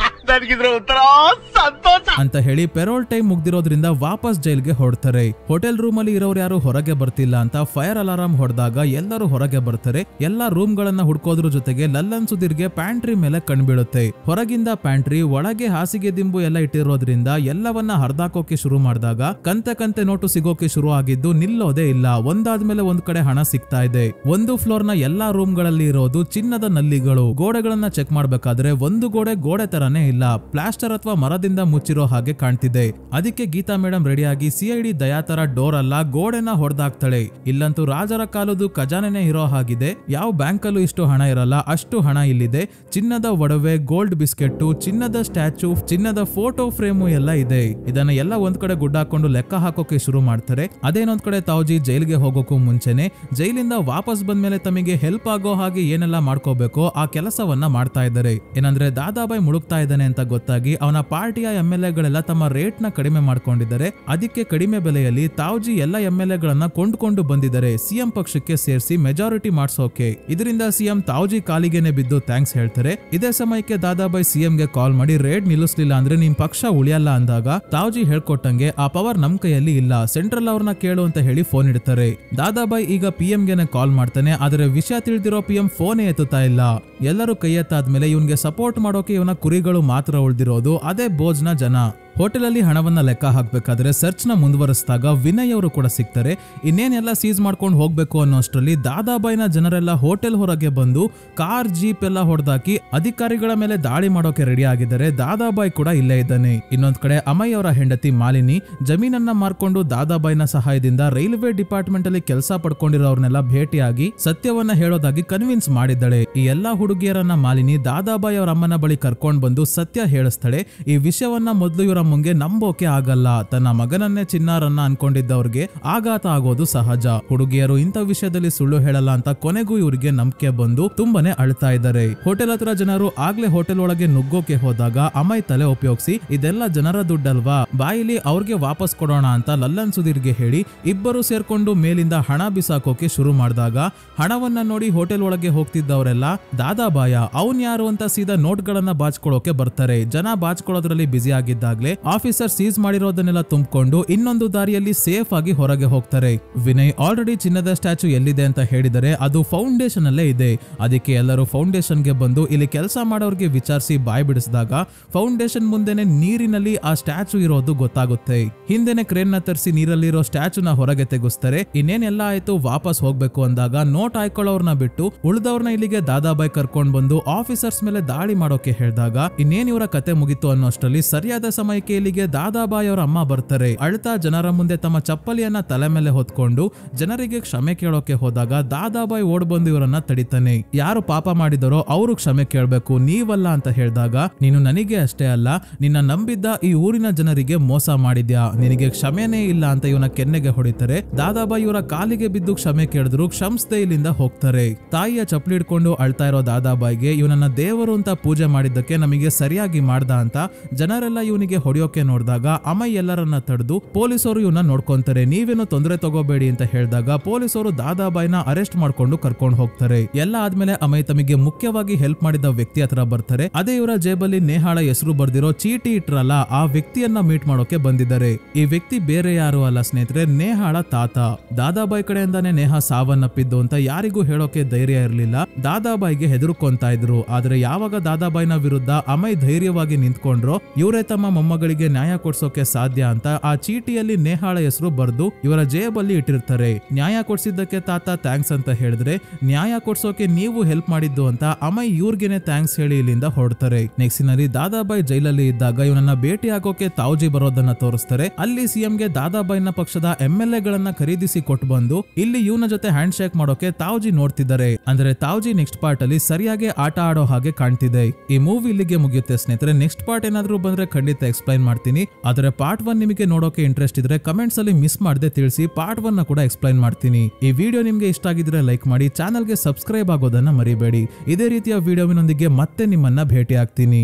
A: ಅಂತ ಹೇಳಿ ಪೆರೋಲ್ ಟೈಮ್ ಮುಗ್ದಿರೋದ್ರಿಂದ ವಾಪಸ್ ಜೈಲ್ಗೆ ಹೊರಡ್ತಾರೆ. ಹೋಟೆಲ್ ರೂಮ್ ಅಲ್ಲಿ ಇರೋರು ಯಾರು ಹೊರಗೆ ಬರ್ತಿಲ್ಲ ಅಂತ ಫೈರ್ ಅಲಾರಾಮ್ ಹೊಡೆದಾಗ ಎಲ್ಲರೂ ಹೊರಗೆ ಬರ್ತಾರೆ. ಎಲ್ಲಾ ರೂಮ್ ಗಳನ್ನ ಹುಡ್ಕೋದ್ರ ಜೊತೆಗೆ ಲಲ್ಲನ್ ಸುಧೀರ್ಗೆ ಪ್ಯಾಂಟ್ರಿ ಮೇಲೆ ಕಣ್ಬೀಳುತ್ತೆ. ಹೊರಗಿಂದ ಪ್ಯಾಂಟ್ರಿ, ಒಳಗೆ ಹಾಸಿಗೆ ದಿಂಬು ಎಲ್ಲ ಇಟ್ಟಿರೋದ್ರಿಂದ ಎಲ್ಲವನ್ನ ಹರಿದಾಕೋಕೆ ಶುರು ಮಾಡಿದಾಗ ಕಂತೆ ನೋಟು ಸಿಗೋಕೆ ಶುರು ಆಗಿದ್ದು ನಿಲ್ಲೋದೇ ಇಲ್ಲ. ಒಂದಾದ್ಮೇಲೆ ಒಂದ್ ಕಡೆ ಹಣ ಸಿಗ್ತಾ ಇದೆ. ಒಂದು ಫ್ಲೋರ್ ನ ಎಲ್ಲಾ ರೂಮ್ ಗಳಲ್ಲಿ ಇರೋದು ಚಿನ್ನದ ನಲ್ಲಿಗಳು. ಗೋಡೆಗಳನ್ನ ಚೆಕ್ ಮಾಡ್ಬೇಕಾದ್ರೆ ಒಂದು ಗೋಡೆ ತರಾನೇ ಇಲ್ಲ, ಪ್ಲಾಸ್ಟರ್ ಅಥವಾ ಮರದಿಂದ ಮುಚ್ಚಿರೋ ಹಾಗೆ ಕಾಣ್ತಿದೆ. ಅದಕ್ಕೆ ಗೀತಾ ಮೇಡಮ್ ರೆಡಿಯಾಗಿ ಸಿಐಡಿ ದಯಾ ತರ ಡೋರ್ ಅಲ್ಲ ಗೋಡೆನ ಹೊಡೆದಾಕ್ತಾಳೆ. ಇಲ್ಲಂತೂ ರಾಜರ ಕಾಲದ ಖಜಾನೆನೇ ಇರೋ ಹಾಗಿದೆ. ಯಾವ ಬ್ಯಾಂಕ್ ಅಲ್ಲೂ ಇಷ್ಟು ಹಣ ಇರಲ್ಲ, ಅಷ್ಟು ಹಣ ಇಲ್ಲಿದೆ. ಚಿನ್ನದ ಒಡವೆ, ಗೋಲ್ಡ್ ಬಿಸ್ಕೆಟ್, ಚಿನ್ನದ ಸ್ಟ್ಯಾಚು, ಚಿನ್ನದ ಫೋಟೋ ಫ್ರೇಮು ಎಲ್ಲ ಇದೆ. ಇದನ್ನ ಎಲ್ಲ ಒಂದ್ ಕಡೆ ಗುಡ್ಡಾಕೊಂಡು ಲೆಕ್ಕ ಹಾಕೋಕೆ ಶುರು ಮಾಡ್ತಾರೆ. ಅದೇನೊಂದ್ ಕಡೆ ತಾವ್ಜಿ ಜೈಲ್ಗೆ ಹೋಗೋಕು ಮುಂಚೆನೆ ಜೈಲಿಂದ ವಾಪಸ್ ಬಂದ್ಮೇಲೆ ತಮಗೆ ಹೆಲ್ಪ್ ಆಗೋ ಹಾಗೆ ಏನೆಲ್ಲ ಮಾಡ್ಕೋಬೇಕೋ ಆ ಕೆಲಸವನ್ನ ಮಾಡ್ತಾ ಇದ್ದಾರೆ. ಏನಂದ್ರೆ ದಾದಾಬಾಯ್ ಮುಳುಗ್ತಾ ಇದ್ದಾನೆ ಅಂತ ಗೊತ್ತಾಗಿ ಅವನ ಪಾರ್ಟಿಯ ಎಂಎಲ್ಎ ಗಳೆಲ್ಲ ತಮ್ಮ ರೇಟ್ ನ ಕಡಿಮೆ ಮಾಡ್ಕೊಂಡಿದ್ದಾರೆ. ಅದಕ್ಕೆ ಕಡಿಮೆ ಬೆಲೆಯಲ್ಲಿ ತಾವ್ಜಿ ಎಲ್ಲ ಎಂಎಲ್ಎ ಗಳನ್ನ ಕೊಂಡ್ಕೊಂಡು ಬಂದಿದ್ದಾರೆ ಸಿಎಂ ಪಕ್ಷಕ್ಕೆ ಸೇರಿಸಿ ಮೆಜಾರಿಟಿ ಮಾಡ್ಸೋಕೆ. ಇದರಿಂದ ಸಿಎಂ ತಾವ್ಜಿ ಕಾಲಿಗೆನೆ ಬಿದ್ದು ಥ್ಯಾಂಕ್ಸ್ ಹೇಳ್ತಾರೆ. ಇದೇ ಸಮಯಕ್ಕೆ ದಾದಾಬಾಯ್ ಸಿಎಂಗೆ ಕಾಲ್ ಮಾಡಿ ರೇಡ್ ನಿಲ್ಲಿಸಲಿಲ್ಲ ಅಂದ್ರೆ ನಿಮ್ ಪಕ್ಷ ಉಳಿಯಲ್ಲ ಅಂದಾಗ ತಾವ್ಜಿ ಹೇಳ್ಕೊಟ್ಟಂಗೆ ಆ ಪವರ್ ನಮ್ ಕೈಯಲ್ಲಿ ಇಲ್ಲ, ಸೆಂಟ್ರಲ್ ಅವ್ರನ್ನ ಕೇಳು ಅಂತ ಹೇಳಿ ಫೋನ್ ಇಡ್ತಾರೆ. ದಾದಾಬಾಯ್ ಈಗ ಪಿಎಂ ಗೆನೆ ಕಾಲ್ ಮಾಡ್ತಾನೆ. ಆದ್ರೆ ವಿಷಯ ತಿಳಿದಿರೋ ಪಿಎಂ ಫೋನೇ ಎತ್ತುತ್ತಾ ಇಲ್ಲ. ಎಲ್ಲರೂ ಕೈ ಎತ್ತಾದ್ಮೇಲೆ ಇವನ್ಗೆ ಸಪೋರ್ಟ್ ಮಾಡೋಕೆ ಇವನ ಕುರಿಗಳು ಮಾತ್ರ ಉಳಿದಿರೋದು. ಅದೇ ಬೋಜ್ನ ಜನ. ಹೋಟೆಲ್ ಅಲ್ಲಿ ಹಣವನ್ನ ಲೆಕ್ಕ ಹಾಕ್ಬೇಕಾದ್ರೆ ಸರ್ಚ್ ನ ಮುಂದುವರಿಸಿದಾಗ ವಿನಯ್ ಅವರು ಕೂಡ ಸಿಗ್ತಾರೆ. ಇನ್ನೇನೆಲ್ಲ ಸೀಸ್ ಮಾಡ್ಕೊಂಡು ಹೋಗ್ಬೇಕು ಅನ್ನೋಷ್ಟರಲ್ಲಿ ದಾದಾಬಾಯ್ನ ಜನರೆಲ್ಲ ಹೋಟೆಲ್ ಹೊರಗೆ ಬಂದು ಕಾರ್ ಜೀಪ್ ಎಲ್ಲ ಹೊಡೆದಾಕಿ ಅಧಿಕಾರಿಗಳ ಮೇಲೆ ದಾಳಿ ಮಾಡೋಕೆ ರೆಡಿ ಆಗಿದ್ದಾರೆ. ದಾದಾಬಾಯ್ ಕೂಡ ಇಲ್ಲೇ ಇದ್ದಾನೆ. ಇನ್ನೊಂದ್ ಕಡೆ ಅಮೈ ಅವರ ಹೆಂಡತಿ ಮಾಲಿನಿ ಜಮೀನನ್ನ ಮಾರ್ಕೊಂಡು ದಾದಾಬಾಯ್ನ ಸಹಾಯದಿಂದ ರೈಲ್ವೆ ಡಿಪಾರ್ಟ್ಮೆಂಟ್ ಅಲ್ಲಿ ಕೆಲಸ ಪಡ್ಕೊಂಡಿರೋರ್ನೆಲ್ಲ ಭೇಟಿಯಾಗಿ ಸತ್ಯವನ್ನ ಹೇಳೋದಾಗಿ ಕನ್ವಿನ್ಸ್ ಮಾಡಿದ್ದಾಳೆ. ಈ ಎಲ್ಲಾ ಹುಡುಗಿಯರನ್ನ ಮಾಲಿನಿ ದಾದಾಬಾಯ್ ಅವರ ಅಮ್ಮನ ಬಳಿ ಕರ್ಕೊಂಡ್ ಬಂದು ಸತ್ಯ ಹೇಳಿಸ್ತಾಳೆ. ಈ ವಿಷಯವನ್ನ ಮೊದಲು ಇವರ ಮುಂಗೆ ನಂಬೋಕೆ ಆಗಲ್ಲ. ತನ್ನ ಮಗನನ್ನೇ ಚಿನ್ನಾರನ್ನ ಅನ್ಕೊಂಡಿದ್ದವ್ರಿಗೆ ಆಘಾತ ಆಗೋದು ಸಹಜ. ಹುಡುಗಿಯರು ಇಂಥ ವಿಷಯದಲ್ಲಿ ಸುಳ್ಳು ಹೇಳಲ್ಲ ಅಂತ ಕೊನೆಗೂ ಇವರಿಗೆ ನಂಬಿಕೆ ಬಂದು ತುಂಬಾನೇ ಅಳ್ತಾ ಇದ್ದಾರೆ. ಹೋಟೆಲ್ ಹತ್ರ ಜನರು ಆಗ್ಲೇ ಹೋಟೆಲ್ ಒಳಗೆ ನುಗ್ಗೋಕೆ ಹೋದಾಗ ಅಮೈ ತಲೆ ಉಪಯೋಗಿಸಿ ಇದೆಲ್ಲ ಜನರ ದುಡ್ಡಲ್ವಾ, ಬಾಯಿಲಿ ಅವ್ರಿಗೆ ವಾಪಸ್ ಕೊಡೋಣ ಅಂತ ಲಲ್ಲನ್ ಸುಧೀರ್ಗೆ ಹೇಳಿ ಇಬ್ಬರು ಸೇರ್ಕೊಂಡು ಮೇಲಿಂದ ಹಣ ಬಿಸಾಕೋಕೆ ಶುರು ಮಾಡಿದಾಗ ಹಣವನ್ನ ನೋಡಿ ಹೋಟೆಲ್ ಒಳಗೆ ಹೋಗ್ತಿದ್ದವರೆಲ್ಲ ದಾದಾಬಾಯ ಅವನ್ ಯಾರು ಅಂತ ಸೀದಾ ನೋಟ್ ಗಳನ್ನ ಬಾಚ್ಕೊಳ್ಳೋಕೆ ಬರ್ತಾರೆ. ಜನ ಬಾಚ್ಕೊಳ್ಳೋದ್ರಲ್ಲಿ ಬ್ಯುಸಿ ಆಗಿದ್ದಾಗ್ಲೇ ಆಫೀಸರ್ ಸೀಸ್ ಮಾಡಿರೋದನ್ನೆಲ್ಲ ತುಂಬಿಕೊಂಡು ಇನ್ನೊಂದು ದಾರಿಯಲ್ಲಿ ಸೇಫ್ ಆಗಿ ಹೊರಗೆ ಹೋಗ್ತಾರೆ. ವಿನಯ್ ಆಲ್ರೆಡಿ ಚಿನ್ನದ ಸ್ಟ್ಯಾಚು ಎಲ್ಲಿದೆ ಅಂತ ಹೇಳಿದರೆ ಅದು ಫೌಂಡೇಶನ್ ಅಲ್ಲೇ ಇದೆ. ಅದಕ್ಕೆ ಎಲ್ಲರೂ ಫೌಂಡೇಶನ್ ಗೆ ಬಂದು ಇಲ್ಲಿ ಕೆಲಸ ಮಾಡೋರ್ಗೆ ವಿಚಾರಿಸಿ ಬಾಯ್ ಬಿಡಿಸಿದಾಗ ಫೌಂಡೇಶನ್ ಮುಂದೆನೆ ನೀರಿನಲ್ಲಿ ಆ ಸ್ಟ್ಯಾಚು ಇರೋದು ಗೊತ್ತಾಗುತ್ತೆ. ಹಿಂದೆನೆ ಕ್ರೇನ್ ನ ತರಿಸಿ ನೀರಲ್ಲಿರೋ ಸ್ಟ್ಯಾಚುನ ಹೊರಗೆ ತೆಗಿಸ್ತಾರೆ. ಇನ್ನೇನೆಲ್ಲ ಆಯ್ತು ವಾಪಸ್ ಹೋಗ್ಬೇಕು ಅಂದಾಗ ನೋಟ್ ಹಾಕೊಳ್ಳೋರ್ನ ಬಿಟ್ಟು ಉಳಿದವ್ರನ್ನ ಇಲ್ಲಿಗೆ ದಾದಾಬಾಯ್ ಕರ್ಕೊಂಡ್ ಬಂದು ಆಫೀಸರ್ಸ್ ಮೇಲೆ ದಾಳಿ ಮಾಡೋಕೆ ಹೇಳಿದಾಗ ಇನ್ನೇನ್ ಇವರ ಕತೆ ಮುಗಿತು ಅನ್ನೋಷ್ಟರಲ್ಲಿ ಸರಿಯಾದ ಸಮಯಕ್ಕೆ ಇಲ್ಲಿಗೆ ದಾದಾಬಾಯ್ ಅವರ ಅಮ್ಮ ಬರ್ತಾರೆ. ಅಳ್ತಾ ಜನರ ಮುಂದೆ ತಮ್ಮ ಚಪ್ಪಲಿಯನ್ನ ತಲೆ ಮೇಲೆ ಹೊತ್ಕೊಂಡು ಜನರಿಗೆ ಕ್ಷಮೆ ಕೇಳೋಕೆ ಹೋದಾಗ ದಾದಾಬಾಯ್ ಓಡ್ ಬಂದು ಇವರನ್ನ ತಡಿತಾನೆ. ಯಾರು ಪಾಪ ಮಾಡಿದರೋ ಅವರು ಕ್ಷಮೆ ಕೇಳಬೇಕು, ನೀವಲ್ಲ ಅಂತ ಹೇಳಿದಾಗ ನೀನು ನನಗೆ ಅಷ್ಟೇ ಅಲ್ಲ ನಿನ್ನ ನಂಬಿದ್ದ ಈ ಊರಿನ ಜನರಿಗೆ ಮೋಸ ಮಾಡಿದ್ಯಾ, ನಿನಗೆ ಕ್ಷಮೆನೇ ಇಲ್ಲ ಅಂತ ಇವನ ಕೆನ್ನೆಗೆ ಹೊಡಿತಾರೆ. ದಾದಾಬಾಯ್ ಇವರ ಕಾಲಿಗೆ ಬಿದ್ದು ಕ್ಷಮೆ ಕೇಳಿದ್ರು ಕ್ಷಮಿಸದೆ ಇಲ್ಲಿಂದ ಹೋಗ್ತಾರೆ. ತಾಯಿಯ ಚಪ್ಪಲಿ ಹಿಡ್ಕೊಂಡು ಅಳ್ತಾ ಇರೋ ದಾದಾಬಾಯ್ಗೆ ಇವನನ್ನ ದೇವರು ಅಂತ ಪೂಜೆ ಮಾಡಿದ್ದಕ್ಕೆ ನಮಗೆ ಸರಿಯಾಗಿ ಮಾಡ್ದ ಅಂತ ಜನರೆಲ್ಲ ಇವನಿಗೆ ಹೊಡೆಯೋಕೆ ನೋಡಿದಾಗ ಅಮೈ ಎಲ್ಲರನ್ನ ತಡೆದು ಪೊಲೀಸರು ಇವನ್ನ ನೋಡ್ಕೊಂತಾರೆ. ನೀವೇನು ತೊಂದರೆ ತಗೋಬೇಡಿ ಅಂತ ಹೇಳಿದಾಗ ಪೊಲೀಸರು ದಾದಾಬಾಯ್ನ ಅರೆಸ್ಟ್ ಮಾಡ್ಕೊಂಡು ಕರ್ಕೊಂಡು ಹೋಗ್ತಾರೆ. ಎಲ್ಲ ಆದ್ಮೇಲೆ ಅಮೈ ತಮಗೆ ಮುಖ್ಯವಾಗಿ ಹೆಲ್ಪ್ ಮಾಡಿದ ವ್ಯಕ್ತಿ ಹತ್ರ ಬರ್ತಾರೆ. ಅದೇ ಇವರ ಜೇಬಲ್ಲಿ ನೇಹಾಳ ಹೆಸರು ಬರ್ದಿರೋ ಚೀಟಿ ಇಟ್ರಲ್ಲ ಆ ವ್ಯಕ್ತಿಯನ್ನ ಮೀಟ್ ಮಾಡೋಕೆ ಬಂದಿದ್ದಾರೆ. ಈ ವ್ಯಕ್ತಿ ಬೇರೆ ಯಾರು ಅಲ್ಲ ಸ್ನೇಹಿತರೆ, ನೇಹಾಳ ತಾತ. ದಾದಾಬಾಯ್ ಕಡೆಯಿಂದಾನೆ ನೇಹಾ ಸಾವನ್ನಪ್ಪಿದ್ದು ಅಂತ ಯಾರಿಗೂ ಹೇಳೋಕೆ ಧೈರ್ಯ ಇರಲಿಲ್ಲ. ದಾದಾಬಾಯ್ಗೆ ಹೆದರ್ಕೊಂತಾ ಇದ್ರು. ಆದ್ರೆ ಯಾವಾಗ ದಾದಾಬಾಯ್ನ ವಿರುದ್ಧ ಅಮೈ ಧೈರ್ಯವಾಗಿ ನಿಂತ್ಕೊಂಡ್ರೋ ಇವರೇ ತಮ್ಮ ಮೊಮ್ಮಗ ಮಗಳಿಗೆ ನ್ಯಾಯ ಕೊಡ್ಸೋಕೆ ಸಾಧ್ಯ ಅಂತ ಆ ಚೀಟಿಯಲ್ಲಿ ನೇಹಾಳ ಹೆಸರು ಬರ್ದು ಇವರ ಜೇಬಲ್ಲಿ ಇಟ್ಟಿರ್ತಾರೆ. ನ್ಯಾಯ ಕೊಡ್ಸಿದ್ದಕ್ಕೆ ತಾತ ಥ್ಯಾಂಕ್ಸ್ ಅಂತ ಹೇಳಿದ್ರೆ ನ್ಯಾಯ ಕೊಡ್ಸೋಕೆ ನೀವು ಹೆಲ್ಪ್ ಮಾಡಿದ್ದು ಅಂತ ಅಮಯ್ ಇವ್ರಿಗೆನೆ ಥ್ಯಾಂಕ್ಸ್ ಹೇಳಿ ಇಲ್ಲಿಂದ ಹೊರಡ್ತಾರೆ. ನೆಕ್ಸ್ಟ್ ನಲ್ಲಿ ದಾದಾಬಾಯಿ ಜೈಲಲ್ಲಿ ಇದ್ದಾಗ ಇವನನ್ನ ಭೇಟಿ ಆಗೋಕೆ ತಾವ್ಜಿ ಬರೋದನ್ನ ತೋರಿಸ್ತಾರೆ. ಅಲ್ಲಿ ಸಿಎಂಗೆ ದಾದಾಬಾಯಿನ ಪಕ್ಷದ MLA ಗಳನ್ನ ಖರೀದಿಸಿ ಕೊಟ್ಟು ಬಂದು ಇಲ್ಲಿ ಇವನ ಜೊತೆ ಹ್ಯಾಂಡ್ ಶೇಕ್ ಮಾಡೋಕೆ ತಾವ್ಜಿ ನೋಡ್ತಿದ್ದಾರೆ. ಅಂದ್ರೆ ತಾವ್ಜಿ ನೆಕ್ಸ್ಟ್ ಪಾರ್ಟ್ ಅಲ್ಲಿ ಸರಿಯಾಗಿ ಆಟ ಆಡೋ ಹಾಗೆ ಕಾಣ್ತಿದೆ. ಈ ಮೂವಿ ಇಲ್ಲಿಗೆ ಮುಗಿಯುತ್ತೆ ಸ್ನೇಹಿತರೆ. ನೆಕ್ಸ್ಟ್ ಪಾರ್ಟ್ ಏನಾದ್ರೂ ಬಂದ್ರೆ ಖಂಡಿತ ಎಕ್ಸ್ಪ್ಲೈನ್ ಮಾಡ್ತೀನಿ. ಆದ್ರೆ ಪಾರ್ಟ್ 1 ನಿಮಗೆ ನೋಡೋಕೆ ಇಂಟ್ರೆಸ್ಟ್ ಇದ್ರೆ ಕಮೆಂಟ್ಸ್ ಅಲ್ಲಿ ಮಿಸ್ ಮಾಡದೆ ತಿಳಿಸಿ, ಪಾರ್ಟ್ 1 ನ ಕೂಡ ಎಕ್ಸ್ಪ್ಲೈನ್ ಮಾಡ್ತೀನಿ. ಈ ವಿಡಿಯೋ ನಿಮ್ಗೆ ಇಷ್ಟ ಆಗಿದ್ರೆ ಲೈಕ್ ಮಾಡಿ, ಚಾನಲ್ಗೆ ಸಬ್ಸ್ಕ್ರೈಬ್ ಆಗೋದನ್ನ ಮರಿಬೇಡಿ. ಇದೇ ರೀತಿಯ ವಿಡಿಯೋವಿನೊಂದಿಗೆ ಮತ್ತೆ ನಿಮ್ಮನ್ನ ಭೇಟಿ ಆಗ್ತೀನಿ.